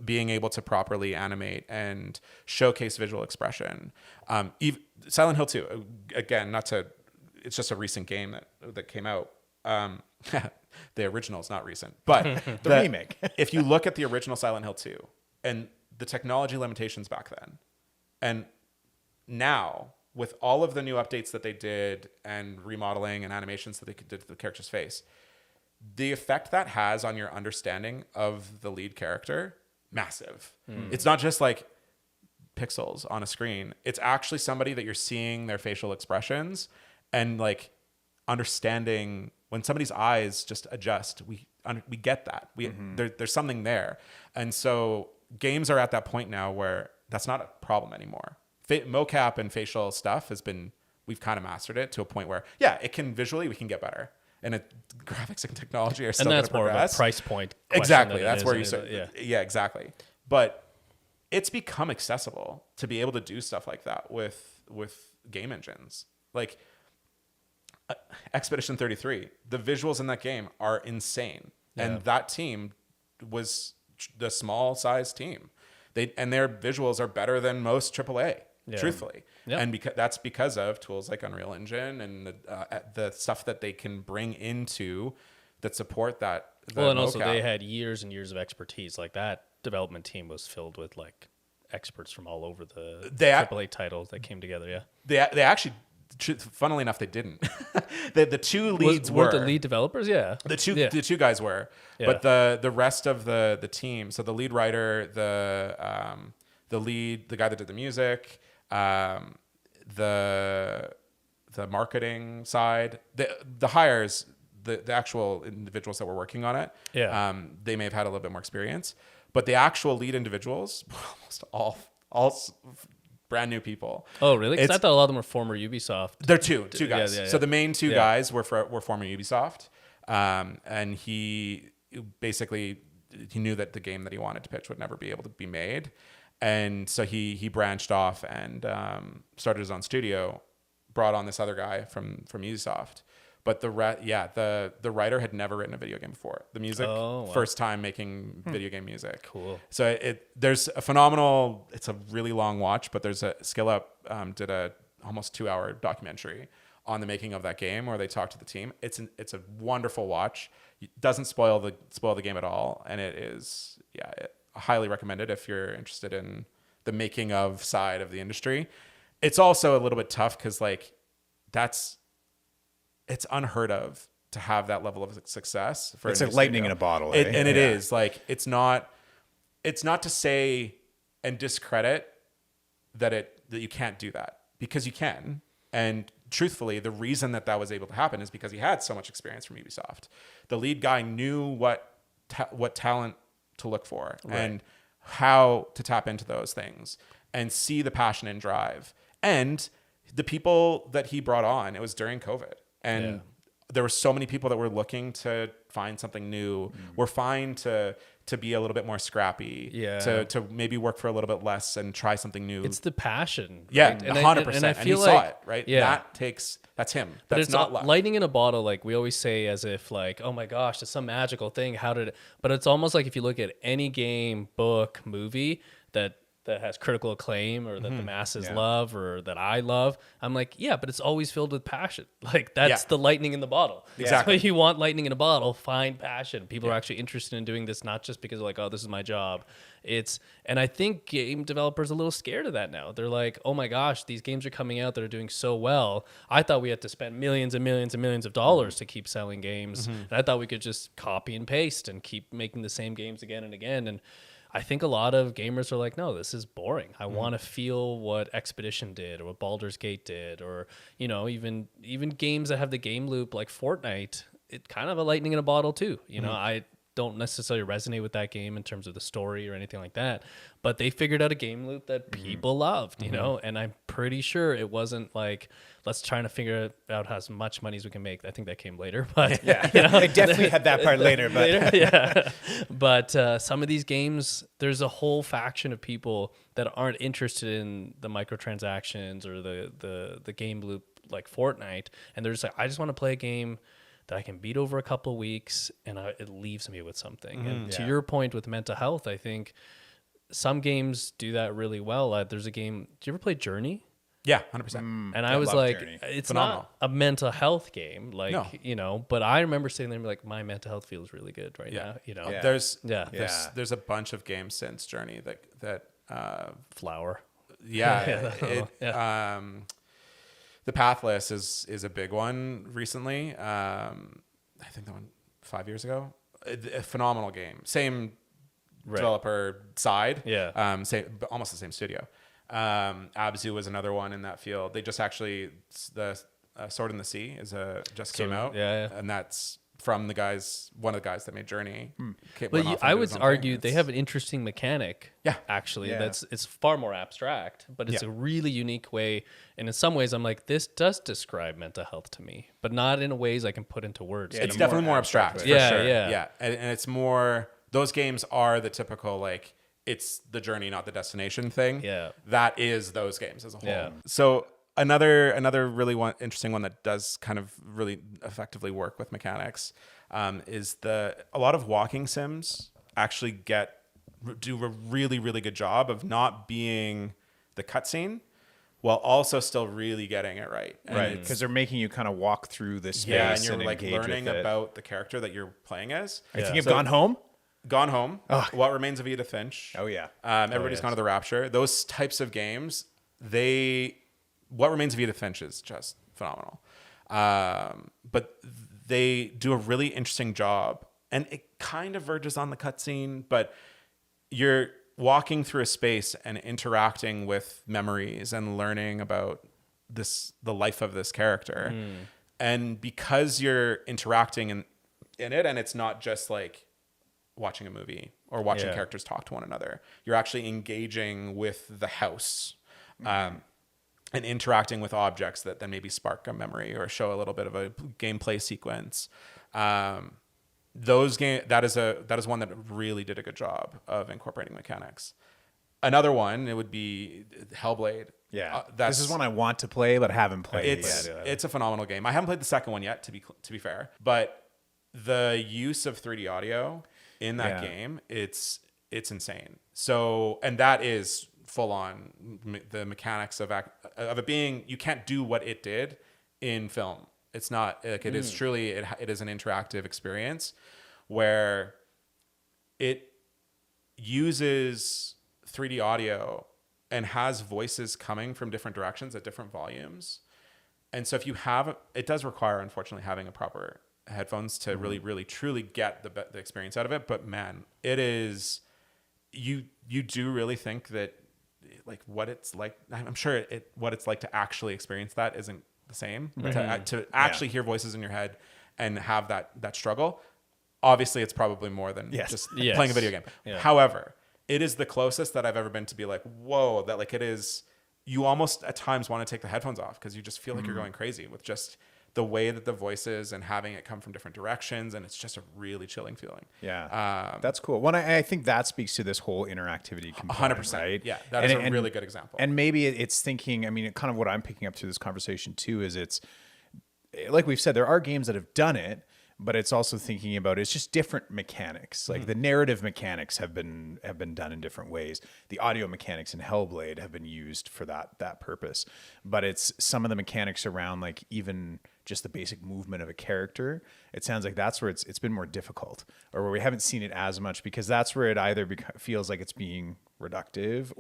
being able to properly animate and showcase visual expression. Silent Hill 2, again, it's just a recent game that came out. The original is not recent, but the remake. If you look at the original Silent Hill 2 and the technology limitations back then, and now with all of the new updates that they did and remodeling and animations that they did to the character's face, the effect that has on your understanding of the lead character, massive. It's not just like pixels on a screen. It's actually somebody that you're seeing their facial expressions and like understanding when somebody's eyes just adjust. We get that. There's something there. And so games are at that point now where that's not a problem anymore. Mocap and facial stuff we've kind of mastered it to a point where, we can get better. And graphics and technology are still going to progress. And that's more of a price point. Exactly. That's where you start. Yeah, exactly. But it's become accessible to be able to do stuff like that with game engines. Like Expedition 33, the visuals in that game are insane. Yeah. And that team was the small size team. And their visuals are better than most AAA. Yeah. Truthfully. Yep. And that's because of tools like Unreal Engine and the stuff that they can bring into that support that. And also they had years and years of expertise. Like that development team was filled with like experts from all over the AAA titles that came together. Yeah. They actually, funnily enough, they didn't. the two leads weren't the lead developers. Yeah. The two guys were, but the rest of the team. So the lead writer, the guy that did the music, the marketing side, the hires, the actual individuals that were working on it, they may have had a little bit more experience, but the actual lead individuals were almost all brand new people. Oh, really? Because I thought a lot of them were former Ubisoft. They're two guys. So the main two guys were former Ubisoft, and he basically knew that the game that he wanted to pitch would never be able to be made. And so he branched off and started his own studio, brought on this other guy from Ubisoft. But the writer had never written a video game before. The music, first time making video game music. Cool. So there's a phenomenal, it's a really long watch, but there's a Skill Up did a almost 2-hour documentary on the making of that game where they talk to the team. It's a wonderful watch. It doesn't spoil the game at all. And it is, I highly recommend it if you're interested in the making of side of the industry. It's also a little bit tough because like it's unheard of to have that level of success. It's like lightning in a bottle. And it is like, it's not to say and discredit that you can't do that, because you can. And truthfully, the reason that was able to happen is because he had so much experience from Ubisoft. The lead guy knew what talent to look for and how to tap into those things and see the passion and drive. And the people that he brought on, it was during COVID. And there were so many people that were looking to find something new. We're fine to be a little bit more scrappy, to maybe work for a little bit less and try something new. It's the passion. Yeah, right? 100%. And he saw it, right? Yeah. That's him. But That's it's not luck. lightning in a bottle. Like we always say, as if like, oh my gosh, it's some magical thing. But it's almost like if you look at any game, book, movie that has critical acclaim or that the masses love or that I love, I'm like, yeah, but it's always filled with passion. Like that's the lightning in the bottle. Exactly. So you want lightning in a bottle, find passion. People are actually interested in doing this, not just because they're like, oh, this is my job. And I think game developers are a little scared of that now. They're like, oh my gosh, these games are coming out that are doing so well. I thought we had to spend millions and millions and millions of dollars to keep selling games. And I thought we could just copy and paste and keep making the same games again and again. And I think a lot of gamers are like, no, this is boring. I want to feel what Expedition did or what Baldur's Gate did, or, you know, even games that have the game loop like Fortnite, it kind of a lightning in a bottle too. You know, I don't necessarily resonate with that game in terms of the story or anything like that, but they figured out a game loop that people loved, you know, and I'm pretty sure it wasn't like, let's try to figure out how much money as we can make. I think that came later, but you know, I definitely had that part later, but but some of these games, there's a whole faction of people that aren't interested in the microtransactions or the game loop like Fortnite, and they're just like, I just want to play a game that I can beat over a couple of weeks and it leaves me with something. And to your point with mental health, I think some games do that really well. There's a game, do you ever play Journey? Yeah, 100%. And I was like, Journey. it's Phenomenal. not a mental health game, like, No. you know, but I remember sitting there and be like, my mental health feels really good right now, you know. There's a bunch of games since Journey that Flower. The Pathless is a big one recently. I think that one 5 years ago. A phenomenal game. Same developer side. Yeah. Almost the same studio. Abzu was another one in that field. They just actually, the Sword in the Sea just came out. And that's from one of the guys that made Journey. But I would argue they have an interesting mechanic. Yeah. Actually, it's far more abstract, but it's a really unique way. And in some ways, I'm like, this does describe mental health to me, but not in ways I can put into words. It's definitely more abstract. For Yeah, sure. yeah. And it's more, those games are the typical, like, it's the journey, not the destination thing. Yeah. That is those games as a whole. Yeah. So another really interesting one that does kind of really effectively work with mechanics is a lot of walking sims actually do a really, really good job of not being the cutscene while also still really getting it right. Right, because they're making you kind of walk through this space. Yeah, and you're like engage learning with it. about the character that you're playing as. I think you've gone home. Gone Home, What Remains of Edith Finch. Oh yeah. Everybody's Gone to the Rapture. Those types of games, What Remains of Edith Finch is just phenomenal. But they do a really interesting job, and it kind of verges on the cutscene, but you're walking through a space and interacting with memories and learning about the life of this character. And because you're interacting in it, and it's not just like watching a movie or watching characters talk to one another, you're actually engaging with the house and interacting with objects that then maybe spark a memory or show a little bit of a gameplay sequence. That is one that really did a good job of incorporating mechanics. Another one, it would be Hellblade. Yeah, this is one I want to play but haven't played. It's a phenomenal game. I haven't played the second one yet, to be fair, but the use of 3D audio in that game, it's insane. So, and that is full on the mechanics of it being, you can't do what it did in film. It's not like it is truly, it is an interactive experience where it uses 3D audio and has voices coming from different directions at different volumes. And so if you have, it does require, unfortunately, having a proper headphones to really, really, truly get the experience out of it. But man, it is, you do really think that like what it's like, I'm sure what it's like to actually experience that isn't the same. To actually hear voices in your head and have that struggle. Obviously it's probably more than just playing a video game. Yeah. However, it is the closest that I've ever been to be like, whoa, that like it is, you almost at times want to take the headphones off because you just feel like you're going crazy with just the way that the voices and having it come from different directions. And it's just a really chilling feeling. Yeah. That's cool. Well, I think that speaks to this whole interactivity component, 100%. Right? Yeah. That is a really good example. And maybe it's thinking, I mean, kind of what I'm picking up through this conversation too, is it's like we've said, there are games that have done it, but it's also thinking about it's just different mechanics. Like the narrative mechanics have been done in different ways. The audio mechanics in Hellblade have been used for that purpose. But it's some of the mechanics around like even just the basic movement of a character. It sounds like that's where it's been more difficult, or where we haven't seen it as much, because that's where it either feels like it's being reductive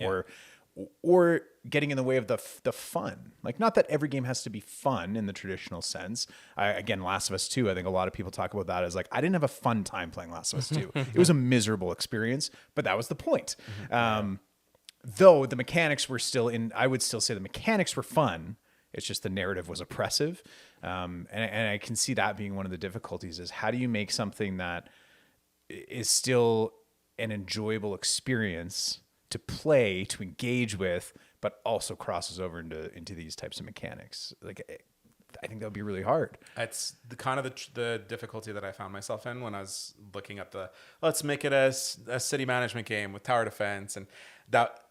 or getting in the way of the fun. Like, not that every game has to be fun in the traditional sense. Again, Last of Us 2, I think a lot of people talk about that as like, I didn't have a fun time playing Last of Us 2. It was a miserable experience, but that was the point. Though the mechanics were still I would still say the mechanics were fun. It's just the narrative was oppressive. And I can see that being one of the difficulties, is how do you make something that is still an enjoyable experience to play, to engage with, but also crosses over into these types of mechanics. Like, I think that would be really hard. It's the difficulty that I found myself in when I was looking at let's make it a city management game with tower defense, and that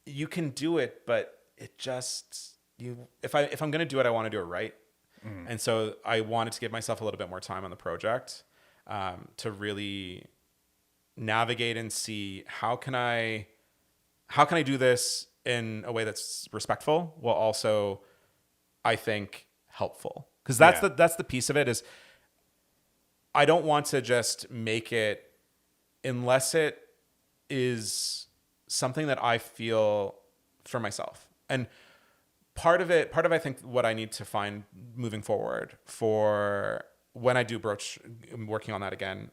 you can do it, but it just, if I'm going to do it, I want to do it right. And so I wanted to give myself a little bit more time on the project to really navigate and see how can I do this in a way that's respectful while also, I think, helpful. Because that's the piece of it, is I don't want to just make it unless it is something that I feel for myself. And part of I think what I need to find moving forward for when I do broach working on that again,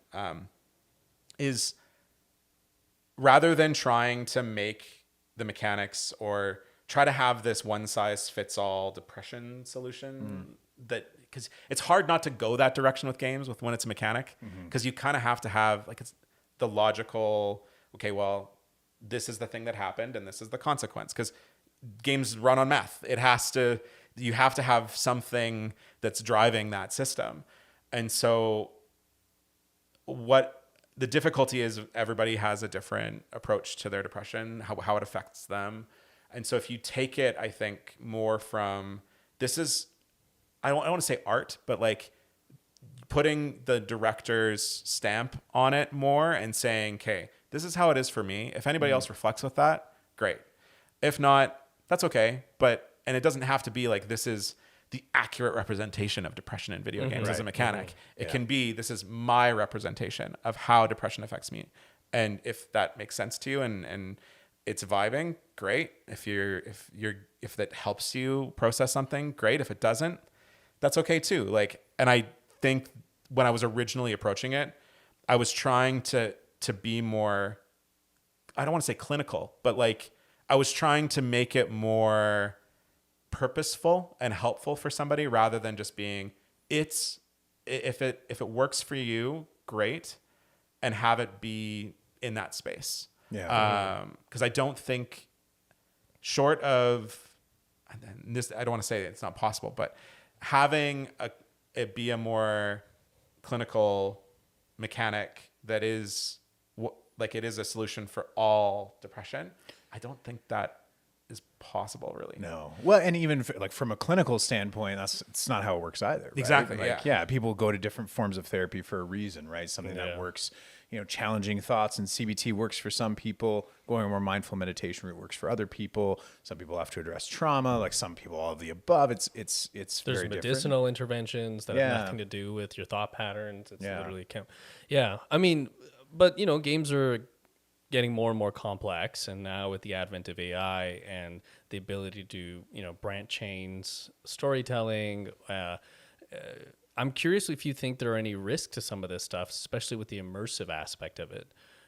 is rather than trying to make the mechanics or try to have this one size fits all depression solution, that, because it's hard not to go that direction with games when it's a mechanic, because you kind of have to have like, it's the logical, okay, well, this is the thing that happened and this is the consequence, because games run on math. You have to have something that's driving that system. And so what the difficulty is, everybody has a different approach to their depression, how it affects them. And so if you take it, I think, more from, this is, I don't want to say art, but like putting the director's stamp on it more and saying, okay, this is how it is for me. If anybody else reflects with that, great. If not, that's okay. And it doesn't have to be like, this is the accurate representation of depression in video games as a mechanic. It can be, this is my representation of how depression affects me. And if that makes sense to you and it's vibing, great. If that helps you process something, great. If it doesn't, that's okay too. Like, and I think when I was originally approaching it, I was trying to be more, I don't want to say clinical, but like I was trying to make it more purposeful and helpful for somebody, rather than just being, if it works for you, great, and have it be in that space. Because I don't think, short of, and this, I don't want to say it's not possible, but having it be a more clinical mechanic that is like it is a solution for all depression. I don't think that is possible, really. No. Well, and even like from a clinical standpoint, it's not how it works either. Right? Exactly. Like, yeah. People go to different forms of therapy for a reason, right? Something that works, challenging thoughts, and CBT works for some people. Going a more mindful meditation route works for other people. Some people have to address trauma, like some people all of the above. It's There's very medicinal different. interventions that have nothing to do with your thought patterns. It's literally Yeah. I mean, but games are getting more and more complex, and now with the advent of AI and the ability to branch chains, storytelling, I'm curious if you think there are any risks to some of this stuff, especially with the immersive aspect of it,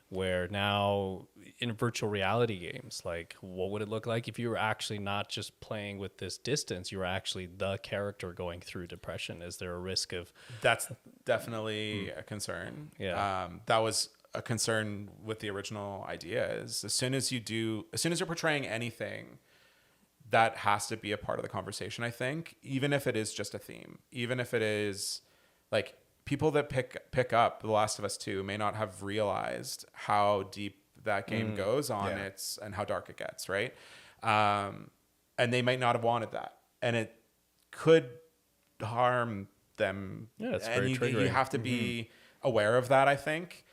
where now in virtual reality games, like what would it look like if you were actually not just playing with this distance, you were actually the character going through depression? Is there a risk of... That's definitely a concern. That was a concern with the original idea, is as soon as you're portraying anything, that has to be a part of the conversation, I think, even if it is just a theme, even if it is like people that pick up The Last of Us 2 may not have realized how deep that game goes on its and how dark it gets, right? And they might not have wanted that, and it could harm them. It's and very triggering. you have to be aware of that, I think.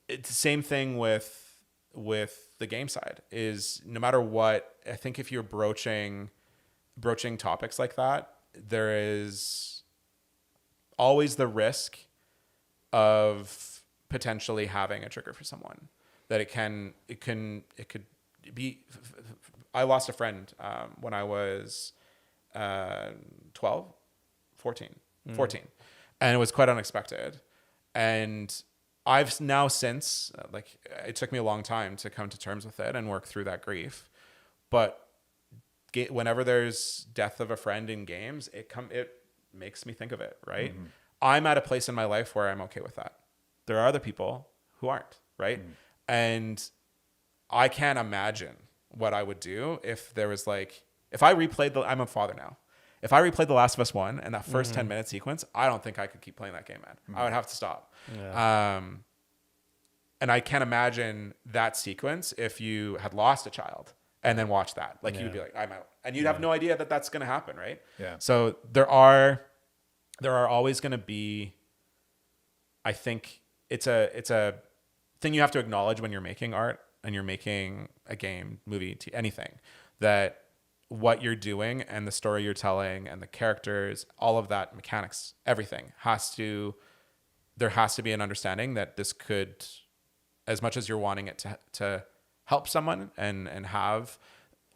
It's the same thing with the game side, is no matter what, I think if you're broaching topics like that, there is always the risk of potentially having a trigger for someone, that it could be. I lost a friend when I was 14, and it was quite unexpected. And I've now since, it took me a long time to come to terms with it and work through that grief. But whenever there's death of a friend in games, it makes me think of it, right? Mm-hmm. I'm at a place in my life where I'm okay with that. There are other people who aren't, right? Mm-hmm. And I can't imagine what I would do if there was if I replayed I'm a father now. If I replayed The Last of Us 1 and that first 10-minute sequence, I don't think I could keep playing that game, man. I would have to stop. Yeah. And I can't imagine that sequence if you had lost a child and then watched that. You'd be like, I'm out. And you'd have no idea that that's going to happen, right? Yeah. So there are always going to be, I think it's a thing you have to acknowledge when you're making art and you're making a game, movie, anything, that what you're doing and the story you're telling and the characters, all of that, mechanics, everything there has to be an understanding that this could, as much as you're wanting it to help someone and have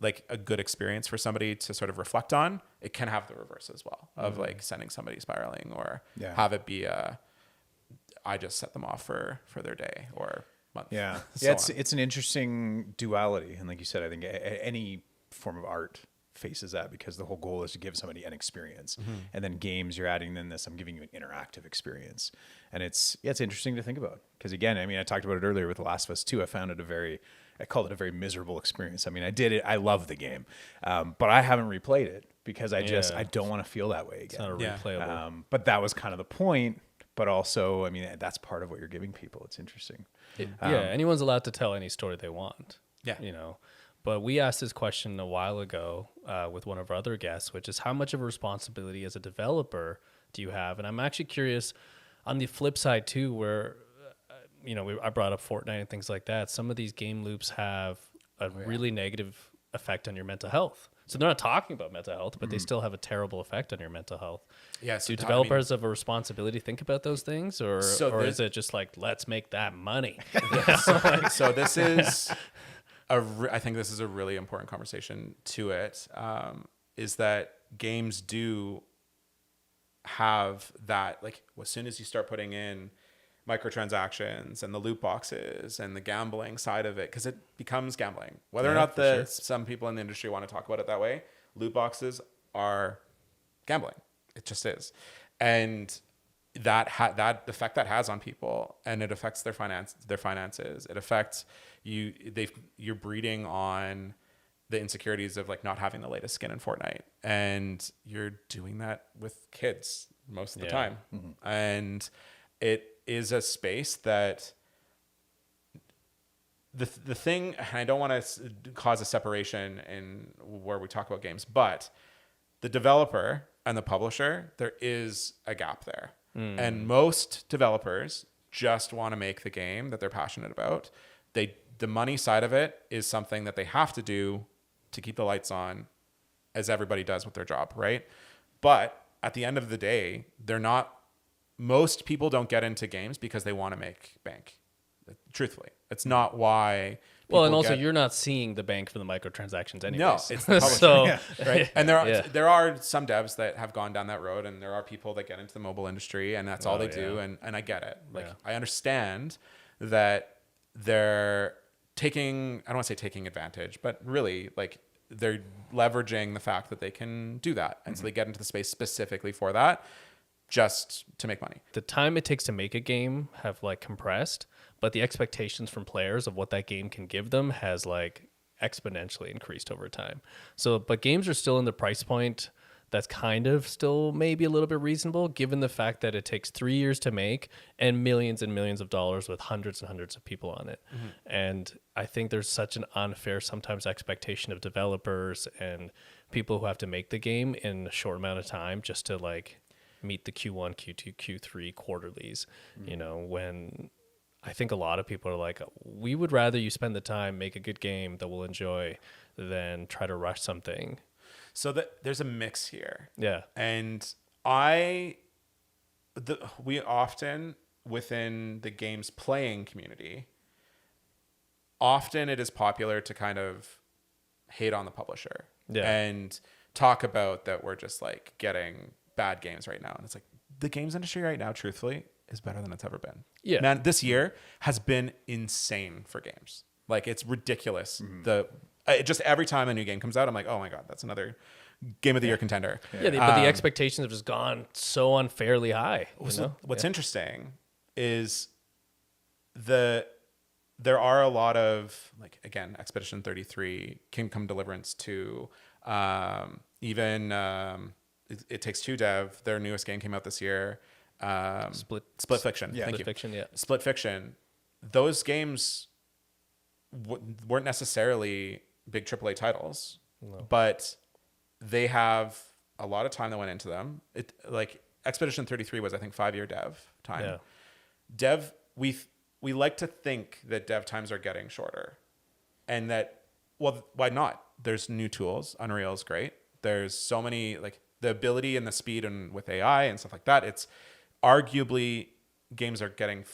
a good experience for somebody to sort of reflect on, it can have the reverse as well, of sending somebody spiraling, or have it be I just set them off for their day or month. Yeah. It's an interesting duality. And like you said, I think any form of art faces that, because the whole goal is to give somebody an experience. And then games, you're adding in this, I'm giving you an interactive experience. And it's interesting to think about, because again, I mean, I talked about it earlier with The Last of Us 2. I called it a very miserable experience. I mean, I did it. I love the game. But I haven't replayed it because I don't want to feel that way again. It's not a replayable. But that was kind of the point. But also, I mean, that's part of what you're giving people. It's interesting. Anyone's allowed to tell any story they want. Yeah. But we asked this question a while ago with one of our other guests, which is how much of a responsibility as a developer do you have? And I'm actually curious on the flip side too, where, I brought up Fortnite and things like that. Some of these game loops have a really negative effect on your mental health. So they're not talking about mental health, but they still have a terrible effect on your mental health. Yes. Do developers have a responsibility to think about those things, or is it just let's make that money? So this is... I think this is a really important conversation to it, is that games do have that, as soon as you start putting in microtransactions and the loot boxes and the gambling side of it, because it becomes gambling. Whether or not some people in the industry want to talk about it that way, loot boxes are gambling. It just is. And that effect that has on people, and it affects their finances. It affects you're breeding on the insecurities of not having the latest skin in Fortnite, and you're doing that with kids most of the time. And it is a space that the thing, and I don't want to cause a separation in where we talk about games, but the developer and the publisher, there is a gap there. And most developers just want to make the game that they're passionate about. The money side of it is something that they have to do to keep the lights on, as everybody does with their job, right? But at the end of the day, most people don't get into games because they want to make bank. Truthfully, it's not why. Well, and also you're not seeing the bank from the microtransactions anyways. No, it's the publisher. So, right? And there are some devs that have gone down that road, and there are people that get into the mobile industry, and that's all they do. And I get it. I understand that they're taking, I don't want to say taking advantage, but really they're leveraging the fact that they can do that. And so they get into the space specifically for that, just to make money. The time it takes to make a game have compressed, but the expectations from players of what that game can give them has exponentially increased over time. So, but games are still in the price point that's kind of still maybe a little bit reasonable, given the fact that it takes 3 years to make and millions of dollars with hundreds and hundreds of people on it. And I think there's such an unfair sometimes expectation of developers and people who have to make the game in a short amount of time just to meet the Q1, Q2, Q3 quarterlies, when I think a lot of people are we would rather you spend the time, make a good game that we'll enjoy than try to rush something. So there's a mix here. Yeah. And we often, within the games playing community, often it is popular to kind of hate on the publisher and talk about that we're just getting bad games right now. And it's the games industry right now, truthfully, is better than it's ever been. Yeah. Man, this year has been insane for games. It's ridiculous. Just every time a new game comes out, I'm oh my God, that's another game of the year contender. Yeah, but the expectations have just gone so unfairly high. What's interesting is there are a lot of again, Expedition 33, Kingdom Deliverance 2, even It Takes Two dev, their newest game came out this year. Split Fiction. Yeah. Thank Split you. Fiction, yeah. Split Fiction. Those games weren't necessarily big AAA titles, but they have a lot of time that went into them. Expedition 33 was, I think, 5-year dev time. Yeah. Dev, we like to think that dev times are getting shorter, and that, well, why not? There's new tools. Unreal is great. There's so many the ability and the speed and with AI and stuff like that. It's arguably games are getting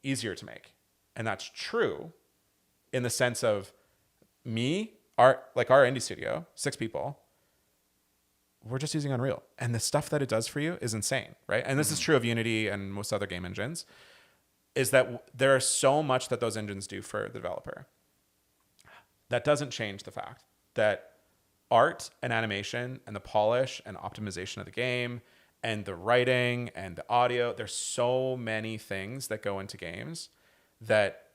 easier to make, and that's true in the sense of our indie studio, 6 people, we're just using Unreal, and the stuff that it does for you is insane, right? And this is true of Unity and most other game engines, is that there are so much that those engines do for the developer. That doesn't change the fact that art and animation and the polish and optimization of the game and the writing and the audio, there's so many things that go into games that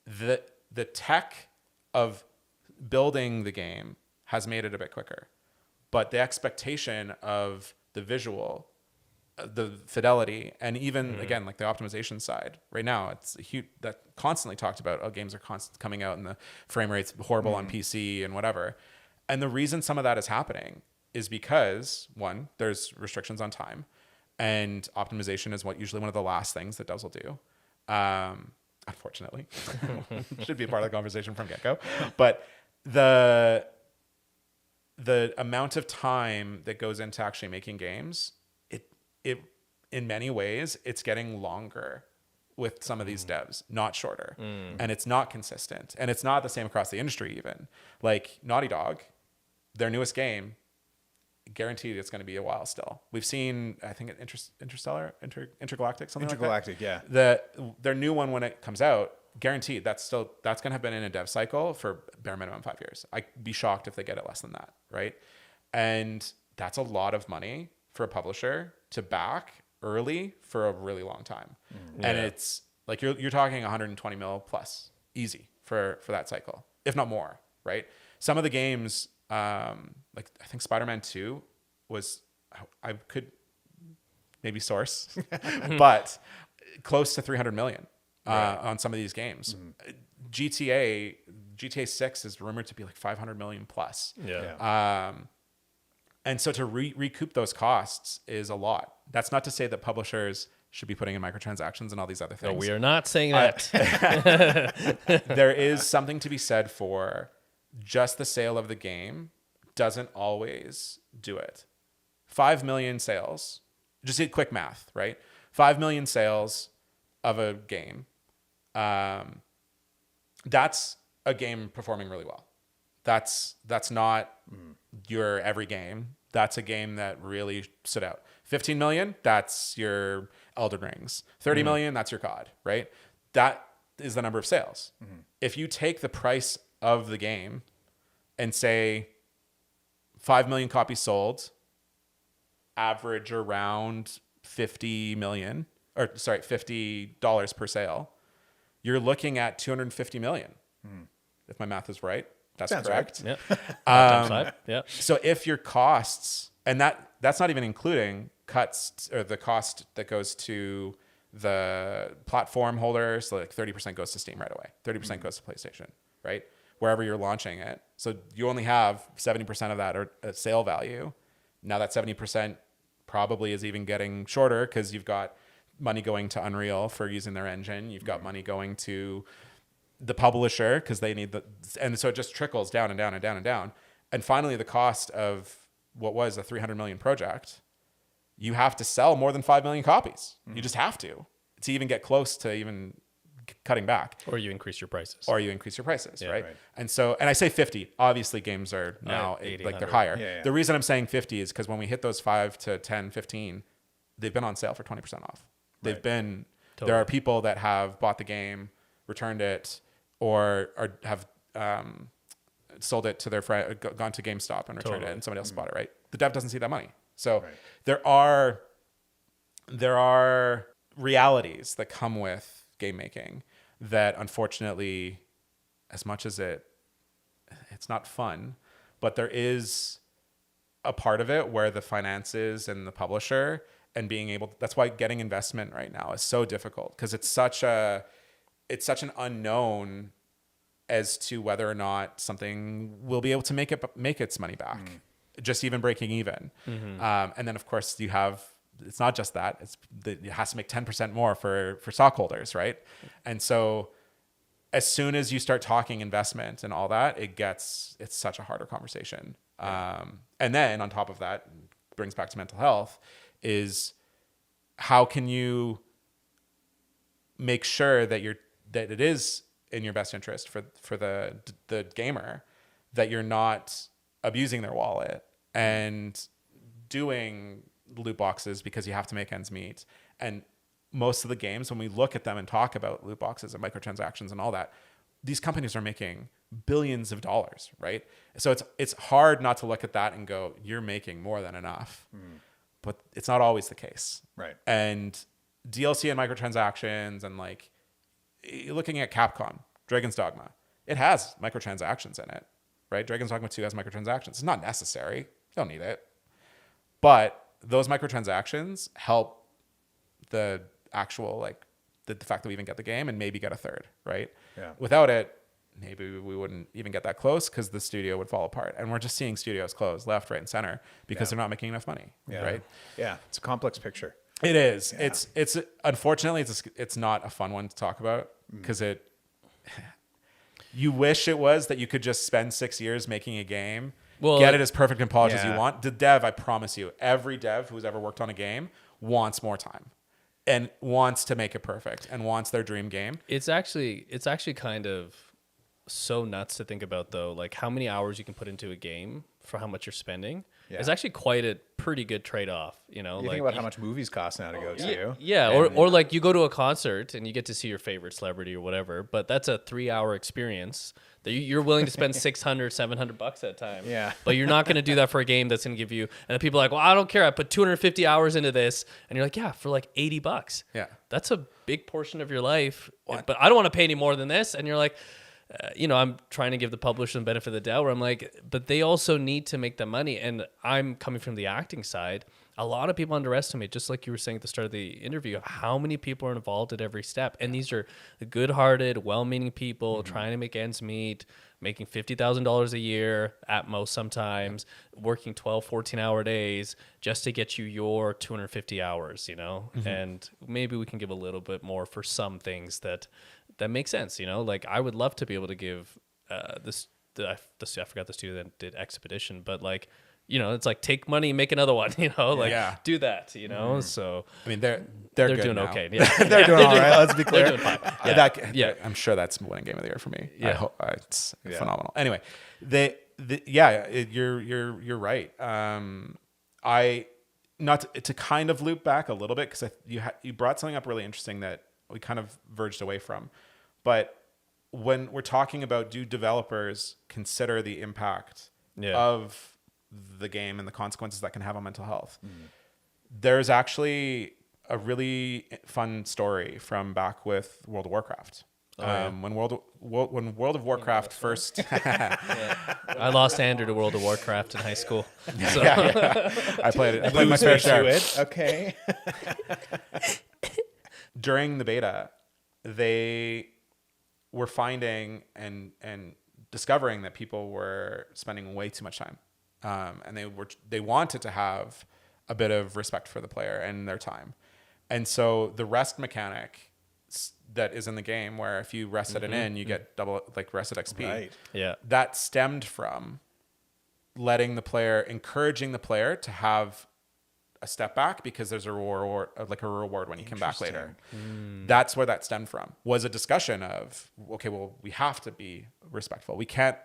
the tech of building the game has made it a bit quicker. But the expectation of the visual, the fidelity, and even again, the optimization side right now, it's a huge, that constantly talked about, games are constantly coming out and the frame rate's horrible on PC and whatever. And the reason some of that is happening is because, one, there's restrictions on time, and optimization is usually one of the last things that devs will do. Unfortunately, should be a part of the conversation from get-go. But the amount of time that goes into actually making games, it in many ways, it's getting longer with some of these devs, not shorter. And it's not consistent. And it's not the same across the industry even. Naughty Dog, their newest game, guaranteed it's going to be a while still. We've seen, I think, Intergalactic, something Intergalactic, like that. Yeah. Their new one, when it comes out, guaranteed that's going to have been in a dev cycle for bare minimum 5 years. I'd be shocked if they get it less than that, right? And that's a lot of money for a publisher to back early for a really long time. And it's you're talking 120 mil plus easy for that cycle, if not more, right? Some of the games, I think Spider-Man 2 was, I could maybe source, but close to 300 million on some of these games. GTA 6 is rumored to be like 500 million plus. Yeah. And so to recoup those costs is a lot. That's not to say that publishers should be putting in microtransactions and all these other things. No, we are not saying that. There is something to be said for just the sale of the game doesn't always do it. 5 million sales, just did quick math, right? 5 million sales of a game. That's a game performing really well. That's not your every game. That's a game that really stood out. 15 million, that's your Elden Rings. 30 million, that's your COD, right? That is the number of sales. If you take the price of the game and say 5 million copies sold, average around $50 per sale, you're looking at 250 million. If my math is right. That's Sounds correct. Yeah. Times 5. Yeah. So if your costs, and that's not even including cuts or the cost that goes to the platform holder, so like 30% goes to Steam right away, 30% goes to PlayStation, right? Wherever you're launching it. So you only have 70% of that or sale value. Now that 70% probably is even getting shorter because you've got money going to Unreal for using their engine. You've got money going to the publisher because they need and so it just trickles down and down and down and down. And finally, the cost of what was a 300 million project, you have to sell more than 5 million copies. You just have to even get close to even cutting back. Or you increase your prices. Yeah, right? Right. And so, and I say 50, obviously games are now 80, like they're 100. higher. Yeah. The reason I'm saying 50 is because when we hit those 5 to 10, 15, they've been on sale for 20% off. They've been, there are people that have bought the game, returned it, or have sold it to their friend, gone to GameStop and returned it, and somebody else bought it, right? The dev doesn't see that money. So there are realities that come with game making that unfortunately, as much as it's not fun, but there is a part of it where the finances and the publisher and being able to, that's why getting investment right now is so difficult because it's such an unknown as to whether or not something will be able to make its money back, just even breaking even. And then of course you have, it's not just that, it has to make 10% more for stockholders, right? And so as soon as you start talking investment and all that, it's such a harder conversation. And then on top of that, brings back to mental health, is how can you make sure that it is in your best interest for the gamer, that you're not abusing their wallet and doing loot boxes because you have to make ends meet. And most of the games, when we look at them and talk about loot boxes and microtransactions and all that, these companies are making billions of dollars, right? So it's hard not to look at that and go, you're making more than enough. But it's not always the case. Right. And DLC and microtransactions, and like looking at Capcom, Dragon's Dogma, it has microtransactions in it, right? Dragon's Dogma 2 has microtransactions. It's not necessary. You don't need it. But those microtransactions help the actual, like the fact that we even get the game and maybe get a third, right? Yeah. Without it, maybe we wouldn't even get that close because the studio would fall apart. And we're just seeing studios close left, right, and center because they're not making enough money, right? Yeah. It's a complex picture. It is. Yeah. It's unfortunately it's not a fun one to talk about because you wish it was that you could just spend 6 years making a game, get it as perfect and polished as you want. The dev, I promise you, every dev who's ever worked on a game wants more time and wants to make it perfect and wants their dream game. It's actually kind of so nuts to think about, though, like how many hours you can put into a game for how much you're spending. It's actually quite a pretty good trade-off, you know. You like, think about how much movies cost now to go to. Yeah, or like you go to a concert and you get to see your favorite celebrity or whatever, but that's a 3-hour experience that you're willing to spend $600, $700 at a time. Yeah. But you're not going to do that for a game that's going to give you, and people are like, well, I don't care, I put 250 hours into this, and you're like, yeah, for like $80. Yeah. That's a big portion of your life, but I don't want to pay any more than this, and you're like, you know, I'm trying to give the publisher the benefit of the doubt where I'm like, but they also need to make the money. And I'm coming from the acting side. a lot of people underestimate, just like you were saying at the start of the interview, how many people are involved at every step. And these are good-hearted, well-meaning people trying to make ends meet, making $50,000 a year at most sometimes, working 12, 14-hour days just to get you your 250 hours, you know? And maybe we can give a little bit more for some things that make sense, you know? Like, I would love to be able to give I forgot the student that did Expedition, but like, you know, it's like take money, make another one, you know, like do that, you know. So I mean, they're doing now. okay. Yeah. They're doing all right. Let's be clear. They're doing fine. I'm sure that's winning game of the year for me. Yeah. I hope it's phenomenal. Anyway, you're right. I not to kind of loop back a little bit because you brought something up really interesting that we kind of verged away from, but when we're talking about, do developers consider the impact of the game and the consequences that can have on mental health? There's actually a really fun story from back with World of Warcraft. When World of Warcraft first, I lost Andrew to World of Warcraft in high school. So. I played it. I played my fair share. Okay. During the beta, they were finding and discovering that people were spending way too much time. And they wanted to have a bit of respect for the player and their time. And so the rest mechanic that is in the game, where if you rested it in, you get double, like, rested XP. Right. Yeah. That stemmed from encouraging the player to have a step back because there's a reward when you come back later. That's where that stemmed from. Was a discussion of, okay, well, we have to be respectful. We can't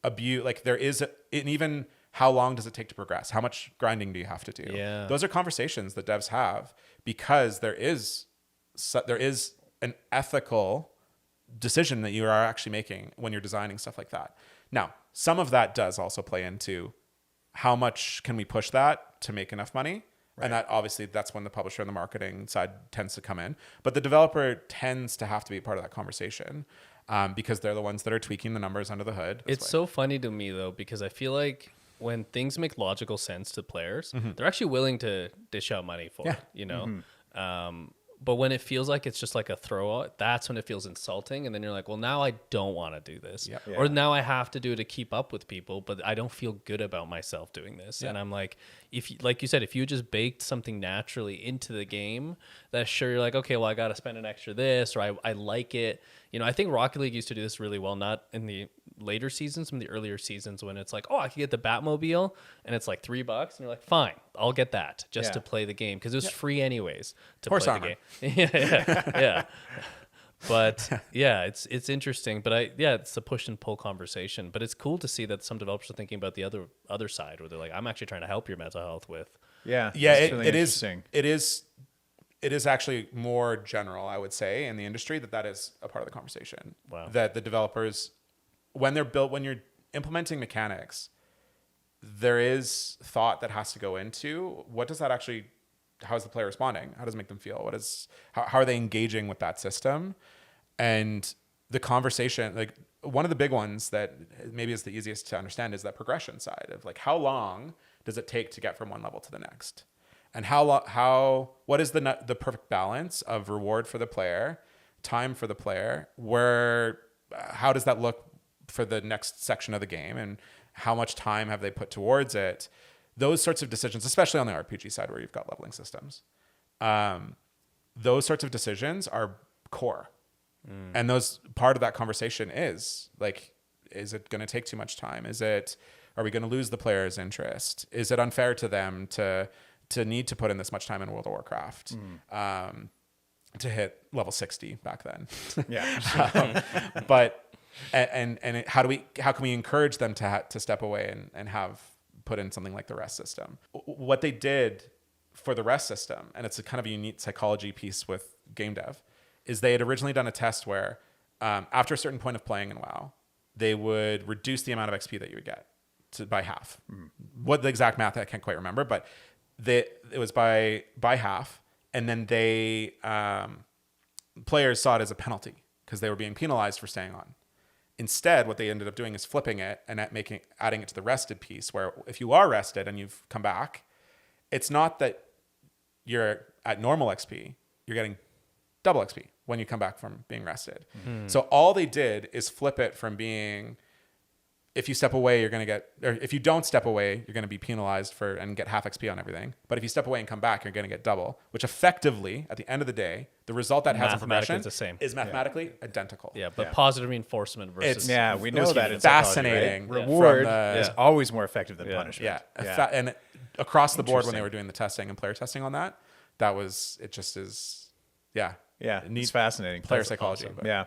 abuse, like, and even how long does it take to progress? How much grinding do you have to do? Yeah. Those are conversations that devs have because there is an ethical decision that you are actually making when you're designing stuff like that. Now, some of that does also play into how much can we push that to make enough money? Right. And that obviously that's when the publisher and the marketing side tends to come in. But the developer tends to have to be part of that conversation because they're the ones that are tweaking the numbers under the hood. It's so funny to me, though, because I feel like when things make logical sense to players, they're actually willing to dish out money for it, you know? But when it feels like it's just like a throw out, that's when it feels insulting. And then you're like, well, now I don't want to do this. Yeah. Or now I have to do it to keep up with people, but I don't feel good about myself doing this. Yeah. And I'm like, like you said, if you just baked something naturally into the game, that's sure you're like, okay, well, I got to spend an extra this, or I like it. You know, I think Rocket League used to do this really well, not in the later seasons, from the earlier seasons when it's like, oh, I could get the Batmobile and it's like $3 and you're like, fine, I'll get that just to play the game because it was free anyways to Horse play armor. the game. yeah. But yeah, it's interesting. But it's a push and pull conversation. But it's cool to see that some developers are thinking about the other side where they're like, I'm actually trying to help your mental health with. Yeah. It is actually more general, I would say, in the industry that is a part of the conversation. Wow. That the developers, when you're implementing mechanics, there is thought that has to go into how is the player responding? How does it make them feel? How are they engaging with that system? And the conversation, like one of the big ones that maybe is the easiest to understand is that progression side of like, how long does it take to get from one level to the next? And what is the perfect balance of reward for the player, time for the player, how does that look for the next section of the game, and how much time have they put towards it? Those sorts of decisions, especially on the RPG side where you've got leveling systems, those sorts of decisions are core. And part of that conversation is like, is it going to take too much time? Are we going to lose the player's interest? Is it unfair to them to need to put in this much time in World of Warcraft to hit level 60 back then? Yeah. But how can we encourage them to step away and have put in something like the rest system? What they did for the rest system, and it's a kind of a unique psychology piece with game dev, is they had originally done a test where after a certain point of playing in WoW, they would reduce the amount of XP that you would get by half. What the exact math, I can't quite remember, but it was by half. And then players saw it as a penalty because they were being penalized for staying on. Instead, what they ended up doing is flipping it and adding it to the rested piece, where if you are rested and you've come back, it's not that you're at normal XP, you're getting double XP when you come back from being rested. So all they did is flip it from being, if you step away, you're going to get, or if you don't step away, you're going to be penalized for and get half XP on everything. But if you step away and come back, you're going to get double, which effectively, at the end of the day, the result that has in progression is mathematically identical. Yeah, but positive reinforcement versus... we know that it's fascinating. Right? Reward is always more effective than punishment. And across the board, when they were doing the testing and player testing on that, it just is, it's fascinating. Player psychology. Awesome. Yeah.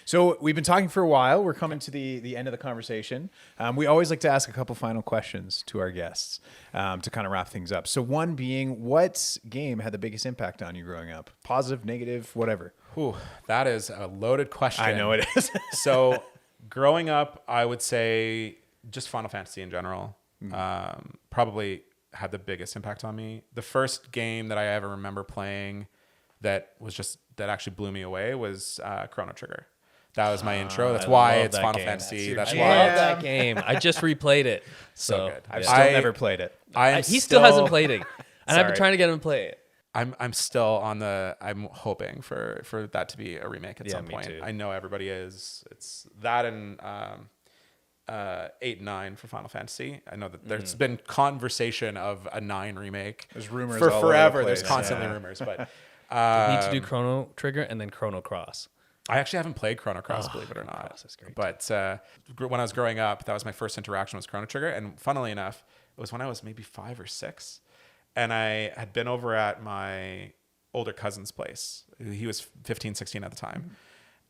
So we've been talking for a while. We're coming to the end of the conversation. We always like to ask a couple final questions to our guests to kind of wrap things up. So one being, what game had the biggest impact on you growing up? Positive, negative, whatever. Ooh, that is a loaded question. I know it is. So growing up, I would say just Final Fantasy in general probably had the biggest impact on me. The first game that I ever remember playing that actually blew me away was Chrono Trigger. That was my intro. That's why it's Final Fantasy. That's why I love that game. I just replayed it. So good. I've still never played it. He still hasn't played it. And I've been trying to get him to play it. I'm still on the. I'm hoping for that to be a remake at some point. Too. I know everybody is. It's that and 8 and 9 for Final Fantasy. I know that there's been conversation of a 9 remake. There's rumors for all forever. Over the place. There's constantly rumors, but need to do Chrono Trigger and then Chrono Cross. I actually haven't played Chrono Cross, believe it or not. Cross is great. But when I was growing up, that was my first interaction with Chrono Trigger. And funnily enough, it was when I was maybe 5 or 6. And I had been over at my older cousin's place. He was 15, 16 at the time.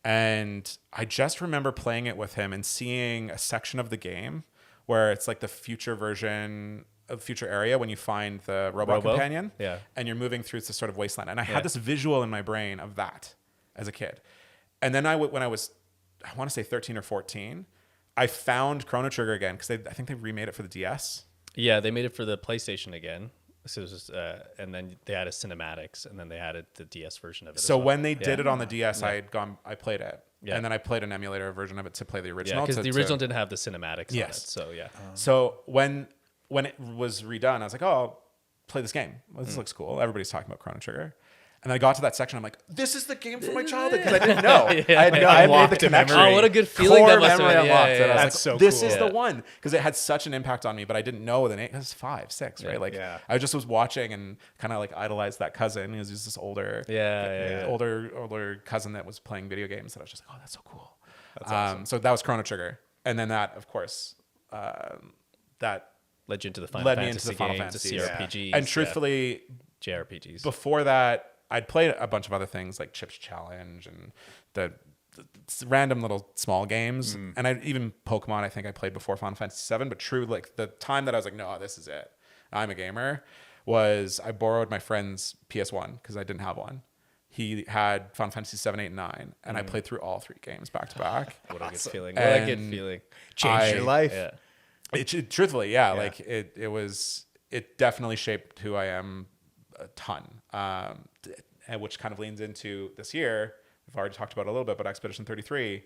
And I just remember playing it with him and seeing a section of the game where it's like the future version of future area when you find the robot companion. Yeah. And you're moving through this sort of wasteland. And I had this visual in my brain of that as a kid. And then when I was, I want to say 13 or 14, I found Chrono Trigger again because I think they remade it for the DS. Yeah, they made it for the PlayStation again. So it was just, and then they added cinematics, and then they added the DS version of it. So when they did it on the DS, I played it, and then I played an emulator version of it to play the original. Yeah, because the original didn't have the cinematics. Yes. On it, so yeah. So when it was redone, I was like, oh, I'll play this game. Well, this looks cool. Everybody's talking about Chrono Trigger. And I got to that section. I'm like, this is the game from my childhood because I didn't know. I made the connection. Oh, what a good feeling that must have been. And I was That's so this cool. is the one because it had such an impact on me, but I didn't know the name. It was 5, 6, right? Like I just was watching and kind of like idolized that cousin. He was just this older, older cousin that was playing video games. And I was just like, oh, that's so cool. That's awesome. So that was Chrono Trigger, and then that, of course, that led you into the Final Fantasy games, the CRPGs, and truthfully, JRPGs. Before that, I'd played a bunch of other things like Chips Challenge and the random little small games. And even Pokemon, I think I played before Final Fantasy VII. But true, like the time that I was like, no, this is it. I'm a gamer, was I borrowed my friend's PS1 because I didn't have one. He had Final Fantasy 7, 8, and 9. And I played through all 3 games back to back. What a good feeling. What a good feeling. Changed your life. Yeah. Truthfully, like it definitely shaped who I am a ton, and which kind of leans into this year. We've already talked about it a little bit, but Expedition 33,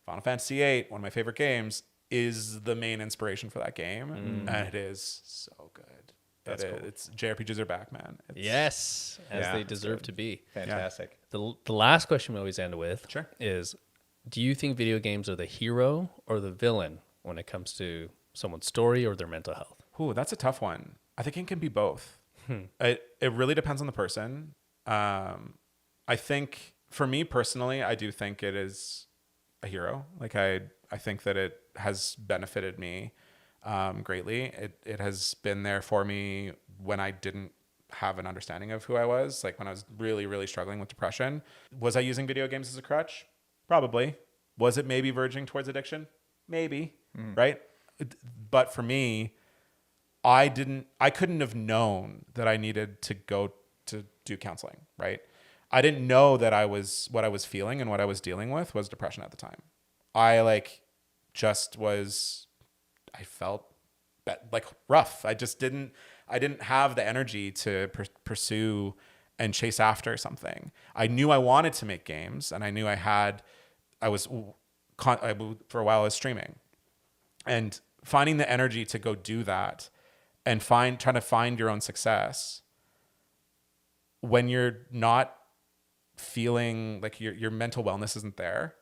Final Fantasy VIII, one of my favorite games, is the main inspiration for that game, and it is so good. That's cool. It's JRPGs are back, man. Yes, as they deserve to be. Fantastic. The last question we always end with is, do you think video games are the hero or the villain when it comes to someone's story or their mental health? Ooh, that's a tough one. I think it can be both. It really depends on the person. I think for me personally, I do think it is a hero. Like I think that it has benefited me greatly. It has been there for me when I didn't have an understanding of who I was. Like when I was really, really struggling with depression. Was I using video games as a crutch? Probably. Was it maybe verging towards addiction? Maybe. Right? But for me, I couldn't have known that I needed to go to do counseling, right? I didn't know that what I was feeling and what I was dealing with was depression at the time. I felt like rough. I didn't have the energy to pursue and chase after something. I knew I wanted to make games, and I knew for a while I was streaming, and finding the energy to go do that and trying to find your own success when you're not feeling like your mental wellness isn't there,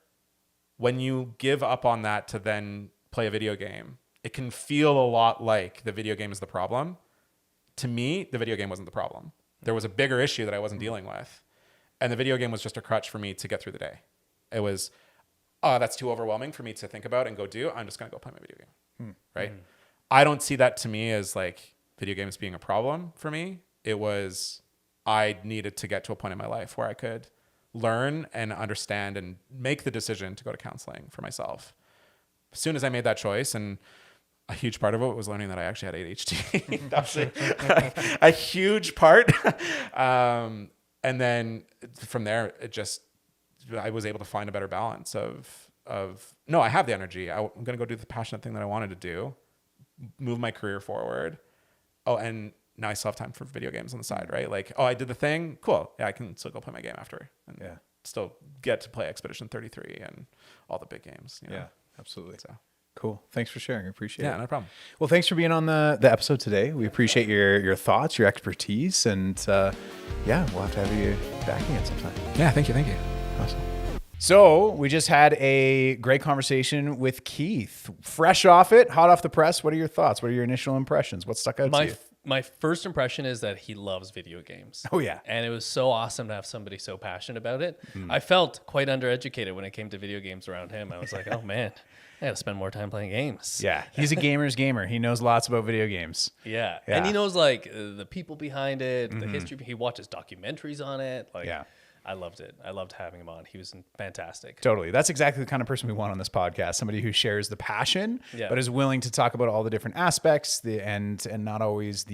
when you give up on that to then play a video game, it can feel a lot like the video game is the problem. To me, the video game wasn't the problem. There was a bigger issue that I wasn't dealing with. And the video game was just a crutch for me to get through the day. It was, oh, that's too overwhelming for me to think about and go do. I'm just going to go play my video game. Right? I don't see that to me as like video games being a problem for me. It was, I needed to get to a point in my life where I could learn and understand and make the decision to go to counseling for myself. As soon as I made that choice, and a huge part of it was learning that I actually had ADHD. That was a huge part. And then from there, I was able to find a better balance of no, I have the energy. I'm going to go do the passionate thing that I wanted to do, move my career forward. Oh, and now I still have time for video games on the side, right? Like, oh, I did the thing. Cool. Yeah, I can still go play my game after and still get to play Expedition 33 and all the big games. You know? Yeah, absolutely. So. Cool. Thanks for sharing. I appreciate it. Yeah, no problem. Well, thanks for being on the episode today. We appreciate your thoughts, your expertise, and we'll have to have you back again sometime. Yeah, thank you. Awesome. So we just had a great conversation with Keith. Fresh off it, hot off the press. What are your thoughts? What are your initial impressions? What stuck out to you? My first impression is that he loves video games. Oh, yeah. And it was so awesome to have somebody so passionate about it. I felt quite undereducated when it came to video games around him. I was like, oh, man, I got to spend more time playing games. Yeah, he's a gamer's gamer. He knows lots about video games. Yeah. And he knows, like, the people behind it, the history. He watches documentaries on it. Like, I loved it. I loved having him on. He was fantastic. Totally. That's exactly the kind of person we want on this podcast. Somebody who shares the passion, but is willing to talk about all the different aspects and not always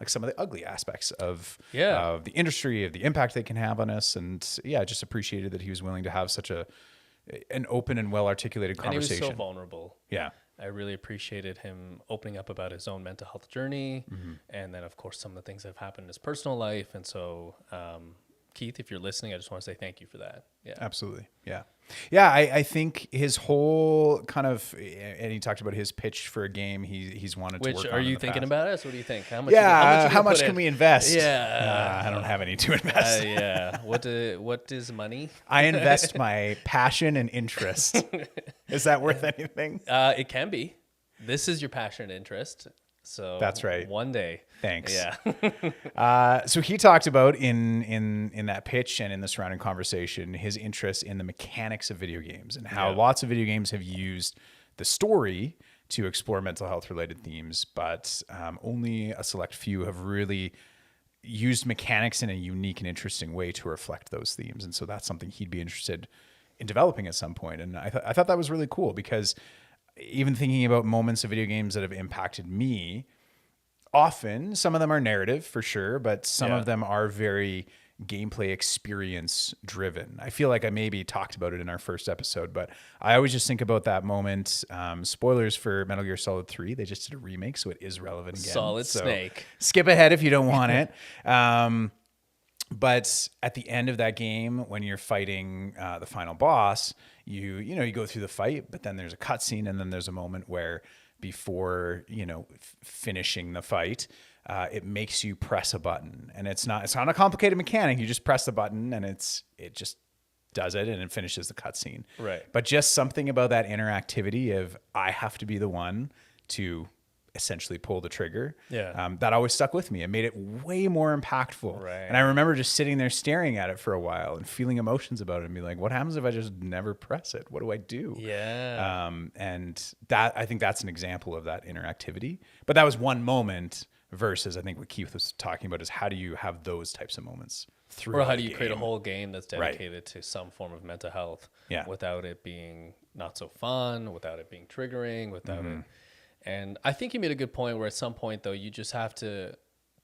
some of the ugly aspects of the industry, of the impact they can have on us. And just appreciated that he was willing to have such an open and well-articulated conversation. And he was so vulnerable. Yeah. I really appreciated him opening up about his own mental health journey. And then, of course, some of the things that have happened in his personal life. And so, Keith, if you're listening, I just want to say thank you for that. Yeah, absolutely. Yeah. Yeah. I think his whole kind of, and he talked about his pitch for a game he's wanted to work on. Which, are you thinking about it? So what do you think? How much? How much can we invest? Yeah. I don't have any to invest. What is money? I invest my passion and interest. Is that worth anything? It can be. This is your passion and interest. So that's right. One day. Thanks. Yeah. So he talked about in that pitch and in the surrounding conversation, his interest in the mechanics of video games and how lots of video games have used the story to explore mental health related themes, but only a select few have really used mechanics in a unique and interesting way to reflect those themes. And so that's something he'd be interested in developing at some point. And I thought that was really cool because even thinking about moments of video games that have impacted me, often some of them are narrative for sure, but some of them are very gameplay experience driven. I feel like I maybe talked about it in our first episode, but I always just think about that moment. Spoilers for Metal Gear Solid 3. They just did a remake, so it is relevant again. Solid Snake. Skip ahead if you don't want it. But at the end of that game, when you're fighting the final boss, you go through the fight, but then there's a cutscene, and then there's a moment where before finishing the fight, it makes you press a button, and it's not a complicated mechanic. You just press the button, and it just does it, and it finishes the cutscene. Right. But just something about that interactivity of I have to be the one to essentially pull the trigger. Yeah. That always stuck with me. It made it way more impactful. Right. And I remember just sitting there staring at it for a while and feeling emotions about it and be like, what happens if I just never press it? What do I do? Yeah. And that, I think that's an example of that interactivity. But that was one moment versus I think what Keith was talking about is how do you have those types of moments through Or how do you create a whole game that's dedicated Right. to some form of mental health Yeah. without it being not so fun, without it being triggering, without it. And I think you made a good point where at some point, though, you just have to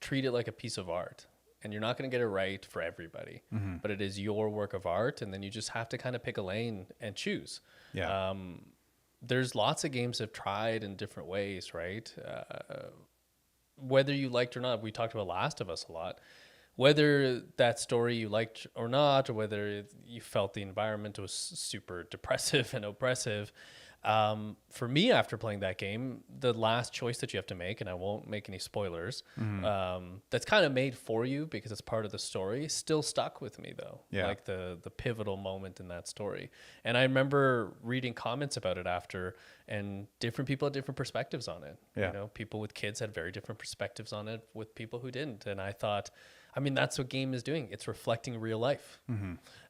treat it like a piece of art. And you're not going to get it right for everybody. But it is your work of art. And then you just have to kind of pick a lane and choose. Yeah. There's lots of games that have tried in different ways, right? Whether you liked or not, we talked about Last of Us a lot. Whether that story you liked or not, or whether you felt the environment was super depressive and oppressive, For me, after playing that game, the last choice that you have to make, and I won't make any spoilers, that's kind of made for you because it's part of the story, still stuck with me though. Yeah. Like the pivotal moment in that story. And I remember reading comments about it after, and different people had different perspectives on it. Yeah. You know, people with kids had very different perspectives on it with people who didn't. And I thought, I mean, that's what game is doing. It's reflecting real life.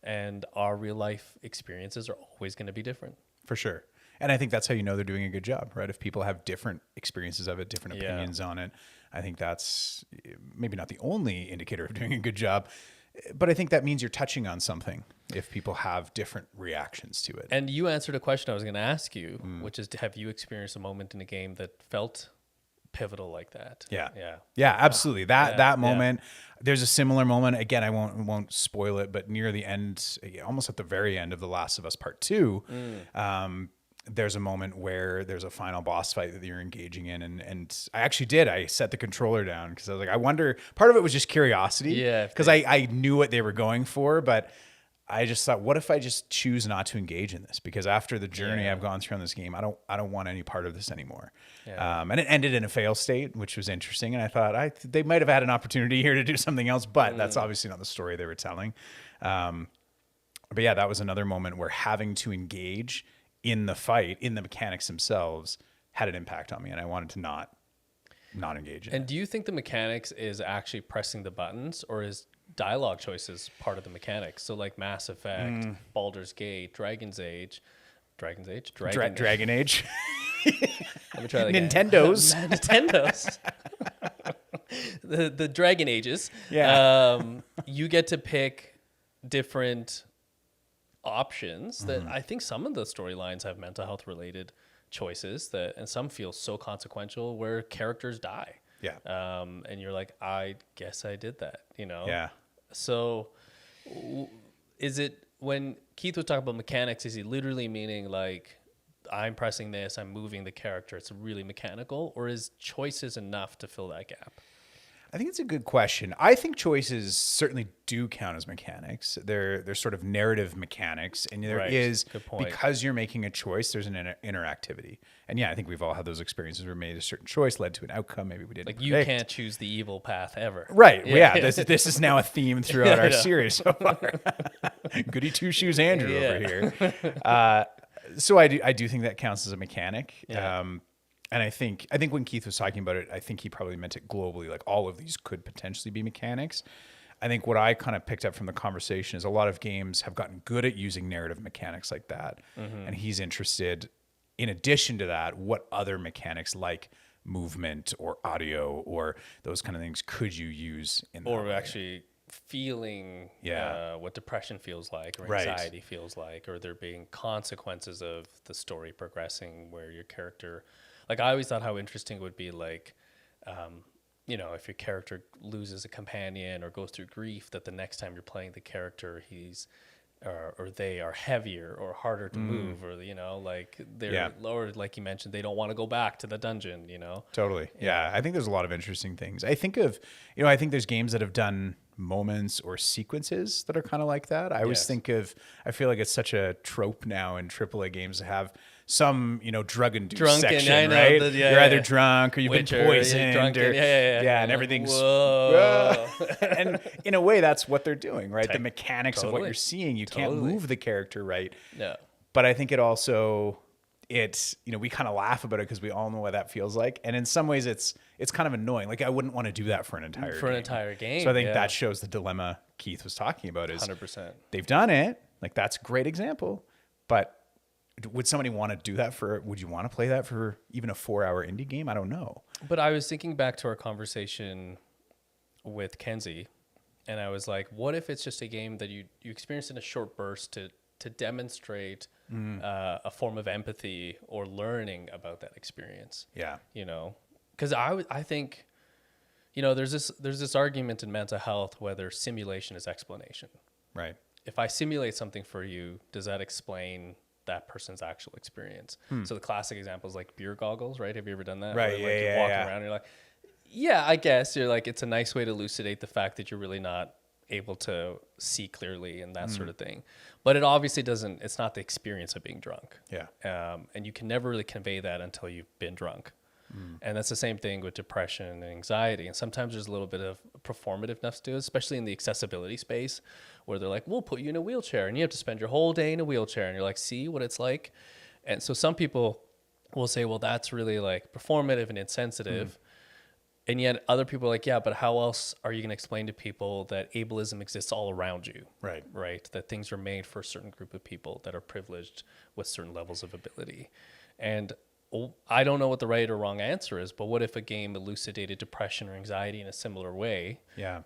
And our real life experiences are always going to be different. For sure. And I think that's how you know they're doing a good job, right? If people have different experiences of it, different opinions on it, I think that's maybe not the only indicator of doing a good job, but I think that means you're touching on something if people have different reactions to it. And you answered a question I was going to ask you, which is, have you experienced a moment in a game that felt pivotal like that? Yeah, absolutely. That moment, there's a similar moment. Again, I won't spoil it, but near the end, almost at the very end of The Last of Us Part 2, there's a moment where there's a final boss fight that you're engaging in. And I set the controller down because I was like, I wonder, part of it was just curiosity. Yeah. Because I knew what they were going for, but I just thought, what if I just choose not to engage in this? Because after the journey I've gone through on this game, I don't want any part of this anymore. Yeah. And it ended in a fail state, which was interesting. And I thought they might have had an opportunity here to do something else, but that's obviously not the story they were telling. But yeah, that was another moment where having to engage in the fight, in the mechanics themselves, had an impact on me, and I wanted to not engage in it. And do you think the mechanics is actually pressing the buttons, or is dialogue choices part of the mechanics? So like Mass Effect, Baldur's Gate, Dragon Age. Dragon Age. Let me try that again. Nintendo's. the Dragon Ages. Yeah. You get to pick different options that I think some of the storylines have mental health related choices and some feel so consequential where characters die. Yeah. And you're like, I guess I did that, you know? Yeah. So is it, when Keith was talking about mechanics, is he literally meaning like, I'm pressing this, I'm moving the character, it's really mechanical, or is choices enough to fill that gap? I think it's a good question. I think choices certainly do count as mechanics. They're sort of narrative mechanics, and there is, because you're making a choice, there's an interactivity. And yeah, I think we've all had those experiences where we made a certain choice, led to an outcome maybe we didn't like predict. You can't choose the evil path ever. Right. Yeah. This is now a theme throughout our series so far. Goody two shoes Andrew over here. So I do think that counts as a mechanic. Yeah. And I think when Keith was talking about it, I think he probably meant it globally. Like all of these could potentially be mechanics. I think what I kind of picked up from the conversation is a lot of games have gotten good at using narrative mechanics like that. And he's interested, in addition to that, what other mechanics like movement or audio or those kind of things could you use in that way? Actually feeling what depression feels like, or anxiety feels like, or there being consequences of the story progressing where your character... Like I always thought how interesting it would be, like, you know, if your character loses a companion or goes through grief, that the next time you're playing the character, he's or they are heavier or harder to move, or you know, like they're lower. Like you mentioned, they don't want to go back to the dungeon. You know, totally. Yeah, I think there's a lot of interesting things. I think there's games that have done moments or sequences that are kind of like that. I always think of. I feel like it's such a trope now in AAA games to have some, drug-induced section, right? You're either drunk or you've been poisoned, and everything's... Whoa. And in a way, that's what they're doing, right? The mechanics of what you're seeing. You can't move the character right. No. But I think it also... we kind of laugh about it because we all know what that feels like. And in some ways, it's kind of annoying. Like, I wouldn't want to do that for an entire game. So I think that shows the dilemma Keith was talking about is 100%. They've done it. Like, that's a great example. But... would somebody want to do that would you want to play that for even a 4-hour indie game? I don't know. But I was thinking back to our conversation with Kenzie, and I was like, what if it's just a game that you experience in a short burst to demonstrate a form of empathy or learning about that experience? Yeah. Because I think, there's this argument in mental health whether simulation is explanation. Right. If I simulate something for you, does that explain that person's actual experience? So the classic example is like beer goggles, right? Have you ever done that? Right. Where, you're walking around and you're like, yeah, I guess you're like, it's a nice way to elucidate the fact that you're really not able to see clearly and that sort of thing. But it obviously doesn't, it's not the experience of being drunk. Yeah. And you can never really convey that until you've been drunk. And that's the same thing with depression and anxiety. And sometimes there's a little bit of performativeness to it, especially in the accessibility space, where they're like, we'll put you in a wheelchair and you have to spend your whole day in a wheelchair. And you're like, see what it's like. And so some people will say, well, that's really like performative and insensitive. And yet other people are like, yeah, but how else are you going to explain to people that ableism exists all around you? Right. Right. That things are made for a certain group of people that are privileged with certain levels of ability. And I don't know what the right or wrong answer is, but what if a game elucidated depression or anxiety in a similar way? Yeah.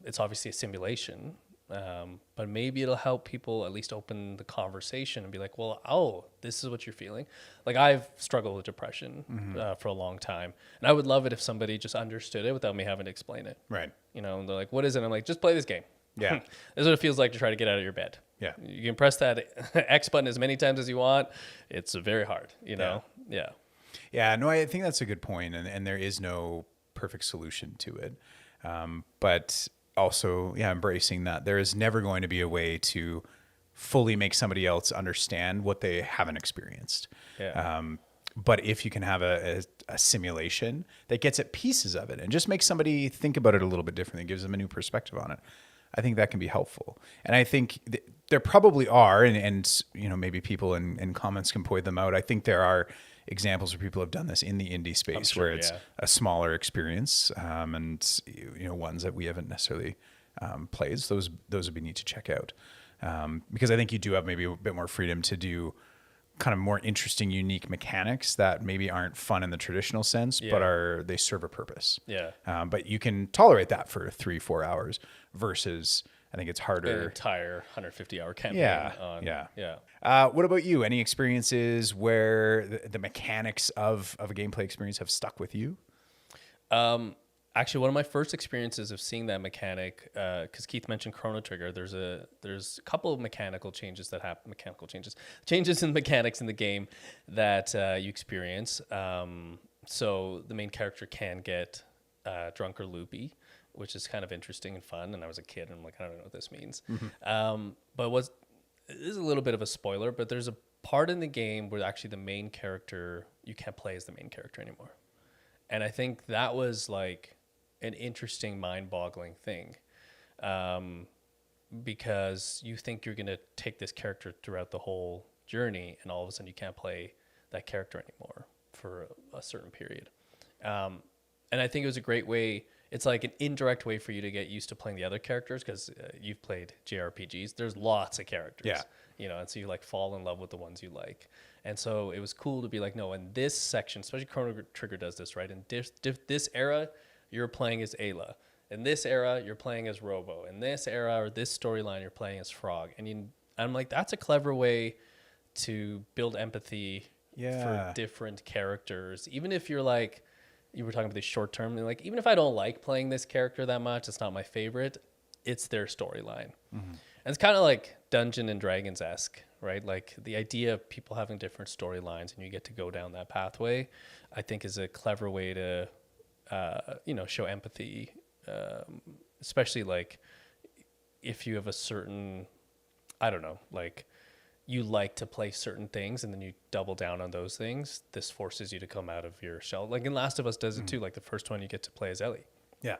It's obviously a simulation, but maybe it'll help people at least open the conversation and be like, well, oh, this is what you're feeling. Like I've struggled with depression for a long time, and I would love it if somebody just understood it without me having to explain it. Right. You know, and they're like, what is it? I'm like, just play this game. Yeah. This is what it feels like to try to get out of your bed. Yeah. You can press that X button as many times as you want. It's very hard, you know? Yeah. Yeah, no, I think that's a good point, and there is no perfect solution to it. But also, embracing that there is never going to be a way to fully make somebody else understand what they haven't experienced. Yeah. But if you can have a simulation that gets at pieces of it and just makes somebody think about it a little bit differently, gives them a new perspective on it, I think that can be helpful. And I think there probably are, and you know, maybe people in comments can point them out. I think there are examples where people have done this in the indie space where it's a smaller experience, and you know, ones that we haven't necessarily played. So those would be neat to check out, because I think you do have maybe a bit more freedom to do kind of more interesting, unique mechanics that maybe aren't fun in the traditional sense, but they serve a purpose. Yeah. But you can tolerate that for 3-4 hours versus, I think it's harder. An entire 150-hour campaign. Yeah. What about you? Any experiences where the mechanics of a gameplay experience have stuck with you? Actually, one of my first experiences of seeing that mechanic, because Keith mentioned Chrono Trigger, there's a couple of mechanical changes that happen, changes in mechanics in the game that you experience. So the main character can get drunk or loopy, which is kind of interesting and fun. And I was a kid, and I'm like, I don't know what this means. But this is a little bit of a spoiler, but there's a part in the game where actually the main character, you can't play as the main character anymore. And I think that was like an interesting, mind-boggling thing, because you think you're going to take this character throughout the whole journey, and all of a sudden you can't play that character anymore for a certain period. And I think it was a great way. It's like an indirect way for you to get used to playing the other characters, because you've played JRPGs. There's lots of characters, you know, and so you like fall in love with the ones you like. And so it was cool to be like, no, in this section, especially Chrono Trigger does this, right? In this era, you're playing as Ayla. In this era, you're playing as Robo. In this era or this storyline, you're playing as Frog. And I'm like, that's a clever way to build empathy for different characters. Even if you're like, you were talking about this short term, like, even if I don't like playing this character that much, it's not my favorite, it's their storyline. And it's kind of like Dungeons and Dragons-esque, right? Like the idea of people having different storylines and you get to go down that pathway, I think is a clever way to, show empathy, especially like if you have a certain, I don't know, like you like to play certain things and then you double down on those things. This forces you to come out of your shell. Like in Last of Us does it too. Like the first one you get to play as Ellie. Yeah.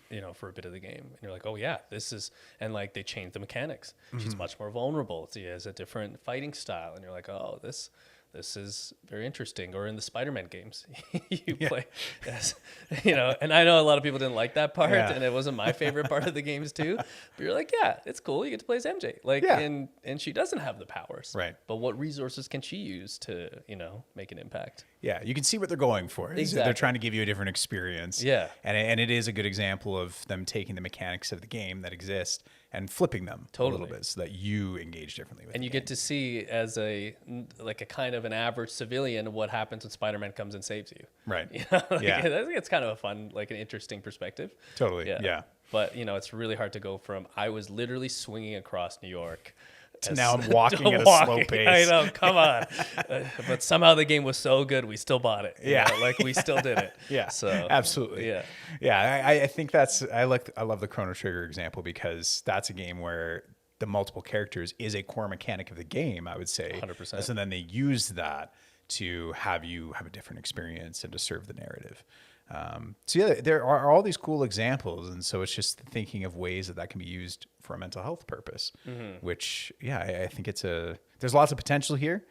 You know, for a bit of the game. And you're like, oh yeah, this is, and like they changed the mechanics. She's much more vulnerable. She has a different fighting style. And you're like, oh, this is very interesting. Or in the Spider-Man games, you play as, you know, and I know a lot of people didn't like that part, and it wasn't my favorite part of the games too. But you're like, yeah, it's cool. You get to play as MJ. Like, and she doesn't have the powers. Right. But what resources can she use to, you know, make an impact? Yeah, you can see what they're going for. Exactly. They're trying to give you a different experience. Yeah. And it is a good example of them taking the mechanics of the game that exist and flipping them a little bit so that you engage differently with it. And you get to see as a kind of an average civilian what happens when Spider-Man comes and saves you. Right. You know, I think it's kind of a fun, like an interesting perspective. Totally. Yeah. But, you know, it's really hard to go from, I was literally swinging across New York now I'm walking at a slow pace. I know, come on. But somehow the game was so good, we still bought it. You know, like we still did it. Yeah, so absolutely. Yeah. I think I love the Chrono Trigger example, because that's a game where the multiple characters is a core mechanic of the game, I would say. 100%. So then they use that to have you have a different experience and to serve the narrative. So yeah, there are all these cool examples, and so it's just thinking of ways that can be used for a mental health purpose. Which, I think there's lots of potential here,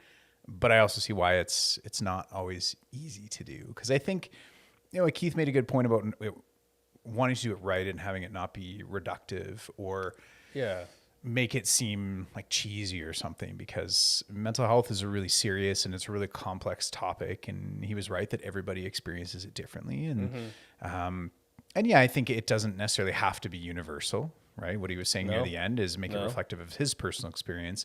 but I also see why it's not always easy to do. Because I think, Keith made a good point about wanting to do it right and having it not be reductive or make it seem like cheesy or something, because mental health is a really serious and it's a really complex topic. And he was right that everybody experiences it differently. And, I think it doesn't necessarily have to be universal, right? What he was saying near the end is make it reflective of his personal experience.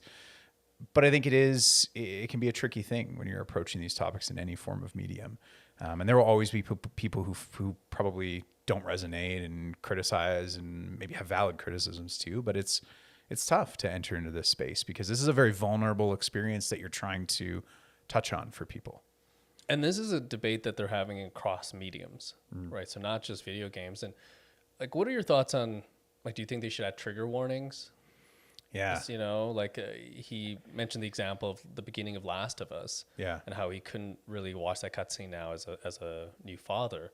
But I think it can be a tricky thing when you're approaching these topics in any form of medium. And there will always be people who probably don't resonate and criticize and maybe have valid criticisms too, but it's tough to enter into this space because this is a very vulnerable experience that you're trying to touch on for people. And this is a debate that they're having across mediums, right? So not just video games. And like, what are your thoughts on, like, do you think they should add trigger warnings? Yeah. He mentioned the example of the beginning of Last of Us. Yeah. And how he couldn't really watch that cutscene now as a new father.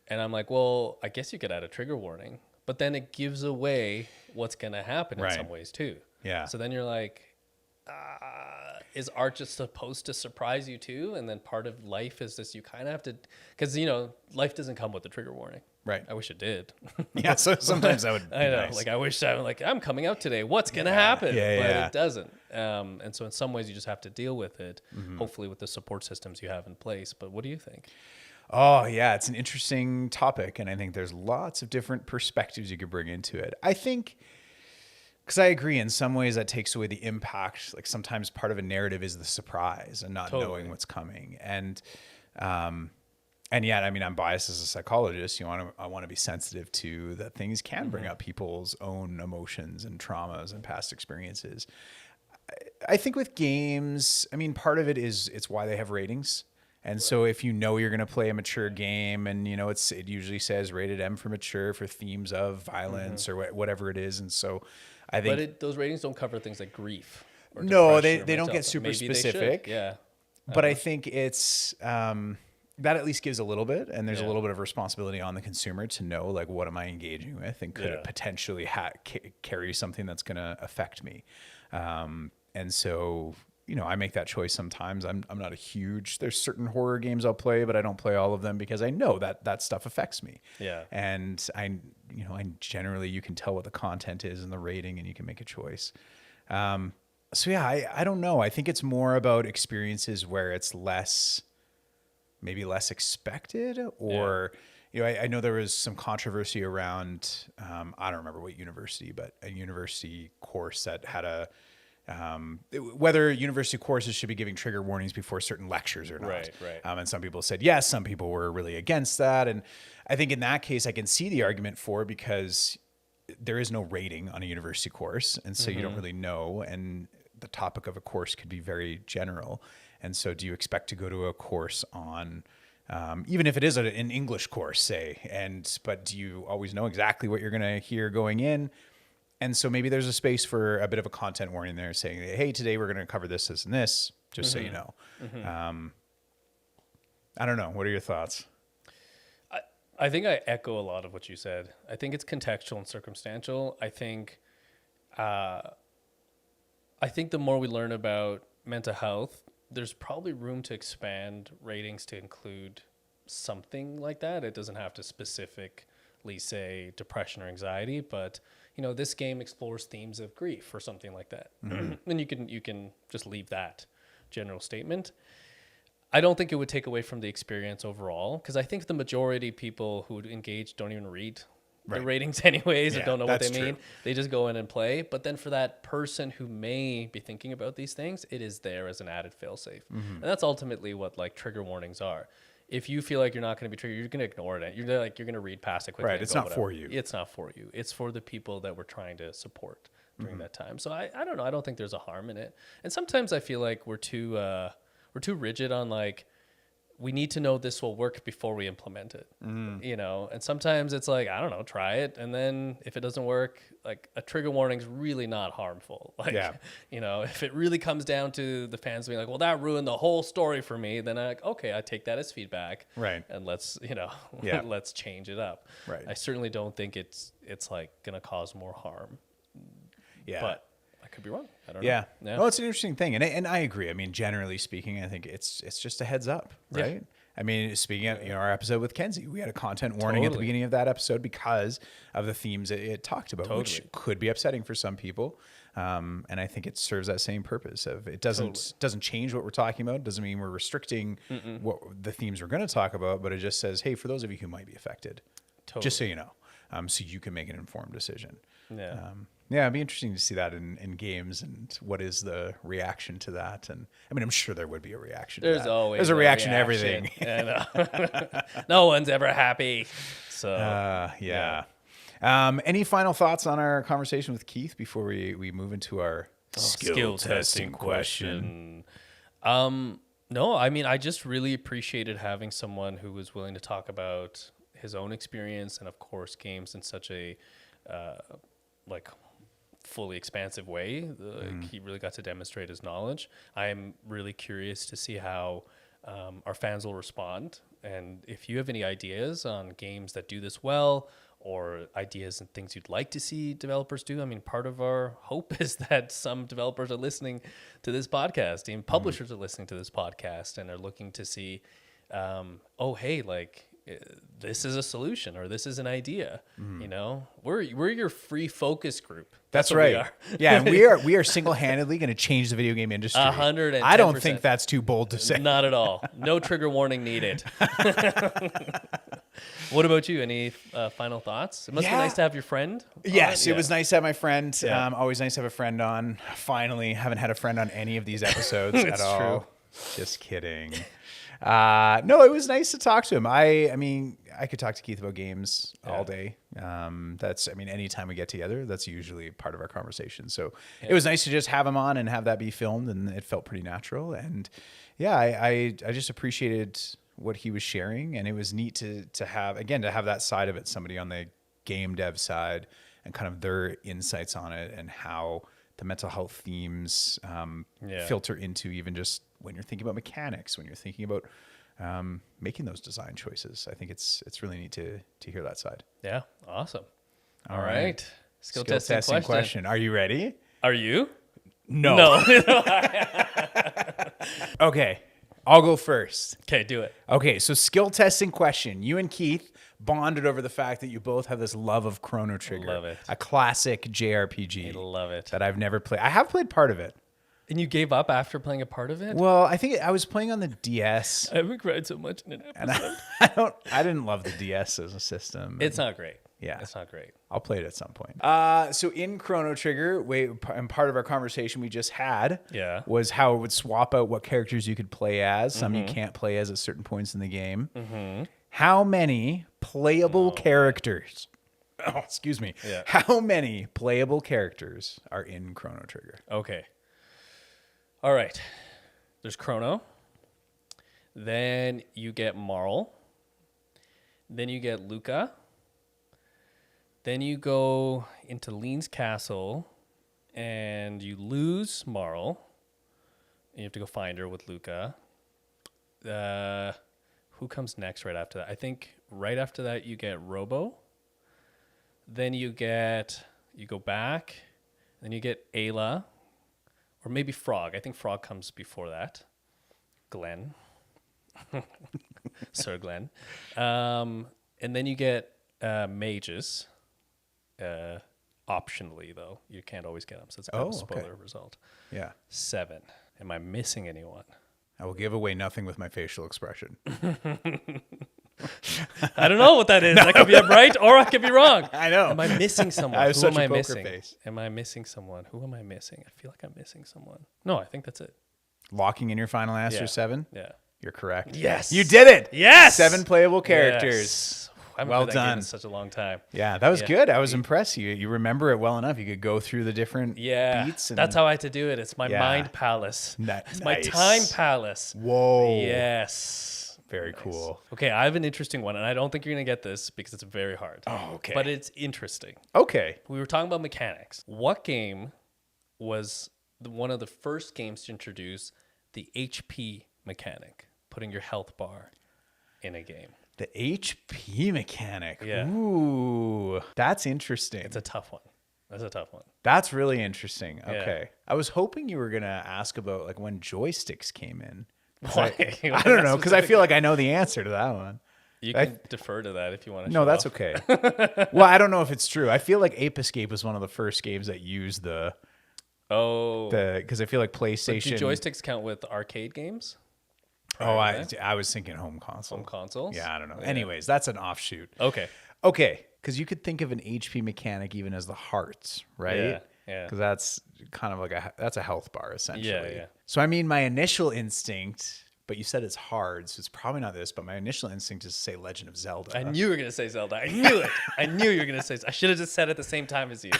And I'm like, well, I guess you could add a trigger warning, but then it gives away what's going to happen in some ways too. Yeah. So then you're like, is art just supposed to surprise you too? And then part of life is this, you kind of have to, because, life doesn't come with a trigger warning. Right. I wish it did. Yeah. So sometimes that would be I know. nice. Like, I wish I'm coming out today. What's going to happen? Yeah, but yeah. it doesn't. And so in some ways you just have to deal with it, hopefully with the support systems you have in place. But what do you think? Oh, yeah, it's an interesting topic, and I think there's lots of different perspectives you could bring into it. I think, because I agree, in some ways that takes away the impact. Like, sometimes part of a narrative is the surprise and not knowing what's coming. And yet, I mean, I'm biased as a psychologist. I want to be sensitive to that things can bring up people's own emotions and traumas and past experiences. I think with games, I mean, part of it is it's why they have ratings. And so if you're going to play a mature game and, it usually says rated M for mature for themes of violence or whatever it is. And so I think... But those ratings don't cover things like grief. Or no, they don't get super specific. Yeah. But I think it's... that at least gives a little bit. And there's a little bit of responsibility on the consumer to know, like, what am I engaging with? And could it potentially carry something that's going to affect me? And so... I make that choice sometimes. I'm not there's certain horror games I'll play, but I don't play all of them because I know that stuff affects me. Yeah. And I generally, you can tell what the content is and the rating and you can make a choice. I don't know. I think it's more about experiences where it's maybe less expected or, I know there was some controversy around, I don't remember what university, but a university course that had whether university courses should be giving trigger warnings before certain lectures or not. Right. And some people said yes, some people were really against that. And I think in that case, I can see the argument for, because there is no rating on a university course. And so you don't really know. And the topic of a course could be very general. And so do you expect to go to a course on, even if it is an English course, say, but do you always know exactly what you're going to hear going in? And so maybe there's a space for a bit of a content warning there saying, hey, today we're going to cover this, this, and this, just so you know. I don't know. What are your thoughts? I think I echo a lot of what you said. I think it's contextual and circumstantial. I think the more we learn about mental health, there's probably room to expand ratings to include something like that. It doesn't have to specifically say depression or anxiety, but this game explores themes of grief or something like that. And you can just leave that general statement. I don't think it would take away from the experience overall, because I think the majority of people who engage don't even read the ratings anyways, or don't know what they mean. They just go in and play. But then for that person who may be thinking about these things, it is there as an added fail-safe. And that's ultimately what trigger warnings are. If you feel like you're not going to be triggered, you're going to ignore it. You're going to read past it quickly. Right. It's not for you. It's not for you. It's for the people that we're trying to support. during that time. So I don't know. I don't think there's a harm in it. And sometimes I feel like we're too rigid on like, we need to know this will work before we implement it, you know? And sometimes it's like, I don't know, try it. And then if it doesn't work, like a trigger warning is really not harmful. Like, you know, if it really comes down to the fans being like, well, that ruined the whole story for me, then I'm like, okay, I take that as feedback. Right. And let's, you know, let's change it up. Right. I certainly don't think it's like going to cause more harm. Yeah. But I could be wrong. I don't know. Yeah. Yeah. Well, it's an interesting thing. And I agree. I mean, generally speaking, I think it's just a heads up, right? Yeah. I mean, speaking of our episode with Kenzie, we had a content warning at the beginning of that episode because of the themes it talked about, which could be upsetting for some people. And I think it serves that same purpose of it doesn't change what we're talking about. It doesn't mean we're restricting what the themes we're going to talk about, but it just says, hey, for those of you who might be affected, just so you know, so you can make an informed decision. Yeah. Yeah, it'd be interesting to see that in games and what is the reaction to that. And I mean, I'm sure there would be a reaction. There's to that. always There's a reaction to everything. No one's ever happy. So yeah. Any final thoughts on our conversation with Keith before we move into our skill testing question? No, I mean, I just really appreciated having someone who was willing to talk about his own experience and, of course, games in such a like fully expansive way. He really got to demonstrate his knowledge. I am really curious to see how our fans will respond. And if you have any ideas on games that do this well, or ideas and things you'd like to see developers do, I mean, part of our hope is that some developers are listening to this podcast, even publishers are listening to this podcast and are looking to see, oh, hey, like, this is a solution or this is an idea. You know, we're your free focus group. That's what right. we are. Yeah, and we are single-handedly going to change the video game industry. 110%. I don't think that's too bold to say. Not at all. No trigger warning needed. What about you? Any final thoughts? It must be nice to have your friend. Yes, it was nice to have my friend. Always nice to have a friend on. Finally, haven't had a friend on any of these episodes at all. True. Just kidding. No, it was nice to talk to him. I mean, I could talk to Keith about games all day. Anytime we get together, that's usually part of our conversation. So it was nice to just have him on and have that be filmed, and it felt pretty natural. And I just appreciated what he was sharing, and it was neat to have that side of it, somebody on the game dev side and kind of their insights on it and how the mental health themes filter into even just when you're thinking about mechanics, when you're thinking about making those design choices. I think it's really neat to hear that side. Yeah, awesome. All right. Skill testing question. Are you ready? Are you? No. Okay, I'll go first. Okay, do it. Okay, so skill testing question. You and Keith bonded over the fact that you both have this love of Chrono Trigger. Love it. A classic JRPG. I love it. That I've never played. I have played part of it. And you gave up after playing a part of it? Well, I think I was playing on the DS. I haven't cried so much in an episode. And I didn't love the DS as a system. It's not great. Yeah. It's not great. I'll play it at some point. So in Chrono Trigger, and part of our conversation we just had was how it would swap out what characters you could play as. Some you can't play as at certain points in the game. How many playable characters... Oh, excuse me. Yeah. How many playable characters are in Chrono Trigger? Okay. All right. There's Chrono. Then you get Marl. Then you get Luca. Then you go into Lean's castle and you lose Marl. You have to go find her with Luca. Who comes next right after that? I think right after that you get Robo. Then you go back. Then you get Ayla. Or maybe Frog. I think Frog comes before that. Glenn. Sir Glenn. And then you get mages. Optionally, though. You can't always get them, so it's kind of a spoiler result. Yeah. 7. Am I missing anyone? I will give away nothing with my facial expression. I don't know what that is. I could be right or I could be wrong. I know. Am I missing someone? I have Who such am a I poker missing? face. Am I missing someone? Who am I missing? I feel like I'm missing someone. No, I think that's it. Locking in your final answer, 7? Yeah. You're correct. Yes. You did it. Yes. 7 playable characters. Yes. I haven't Well played that game done. in such a long time. Yeah, that was good. I was impressed. You remember it well enough. You could go through the different beats. And That's how I had to do it. It's my mind palace. It's my Nice. time palace. Whoa. Yes. Very cool. Okay, I have an interesting one, and I don't think you're going to get this because it's very hard. Oh, okay. But it's interesting. Okay. We were talking about mechanics. What game was one of the first games to introduce the HP mechanic, putting your health bar in a game? The HP mechanic. Yeah. Ooh, that's interesting. It's a tough one. That's a tough one. That's really interesting. Okay. I was hoping you were going to ask about like when joysticks came in. Why? I don't know, because I feel like I know the answer to that one. You can defer to that if you want to. No, that's okay. Well, I don't know if it's true. I feel like Ape Escape was one of the first games that used because I feel like PlayStation. But do joysticks count with arcade games? Oh, I was thinking home console. Home consoles? Yeah, I don't know. Yeah. Anyways, that's an offshoot. Okay. Because you could think of an HP mechanic even as the hearts, right? Yeah. Because that's kind of like that's a health bar essentially. Yeah. So I mean, my initial instinct, but you said it's hard, so it's probably not this. But my initial instinct is to say Legend of Zelda. I knew you were gonna say Zelda. I knew it. I knew you were gonna say. I should have just said it at the same time as you,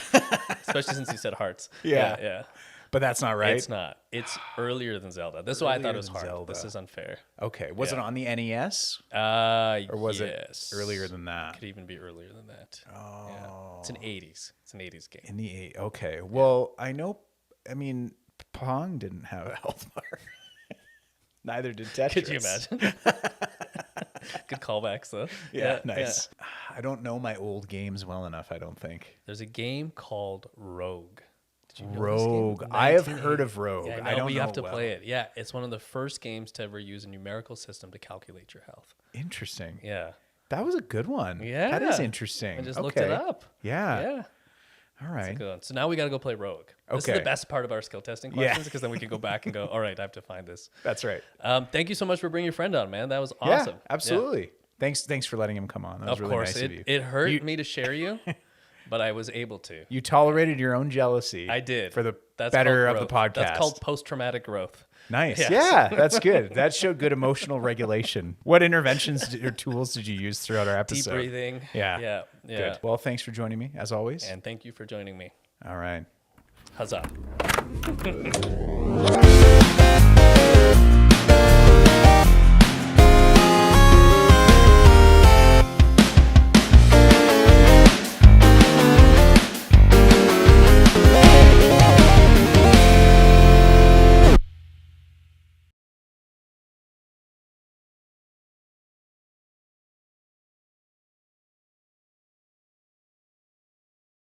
especially since you said hearts. Yeah. But that's not right. It's not. It's earlier than Zelda. This is why I thought it was than hard. Zelda. This is unfair. Okay. Was it on the NES? Or was it earlier than that? Could even be earlier than that. Oh. Yeah. It's an 80s. It's an 80s game. In the okay. Well, I know. I mean, Pong didn't have a health bar. Neither did Tetris. Could you imagine? Good callbacks though. Yeah, nice. Yeah. I don't know my old games well enough, I don't think. There's a game called Rogue. Did you know Rogue. I have heard of Rogue. Yeah, I don't know. But you have to play it. Yeah, it's one of the first games to ever use a numerical system to calculate your health. Interesting. Yeah. That was a good one. Yeah. That is interesting. I just looked it up. Yeah. Yeah. All right. Good one. So now we got to go play Rogue. This is the best part of our skill testing questions because then we can go back and go, all right, I have to find this. That's right. Thank you so much for bringing your friend on, man. That was awesome. Yeah, absolutely. Yeah. Thanks for letting him come on. That was really nice of you. It hurt me to share you, but I was able to. You tolerated your own jealousy. I did. For the better of the podcast. That's called post-traumatic growth. Nice. Yes. Yeah, that's good. That showed good emotional regulation. What interventions or tools did you use throughout our episode? Deep breathing. Yeah. Good. Well, thanks for joining me, as always. And thank you for joining me. All right. Huzzah.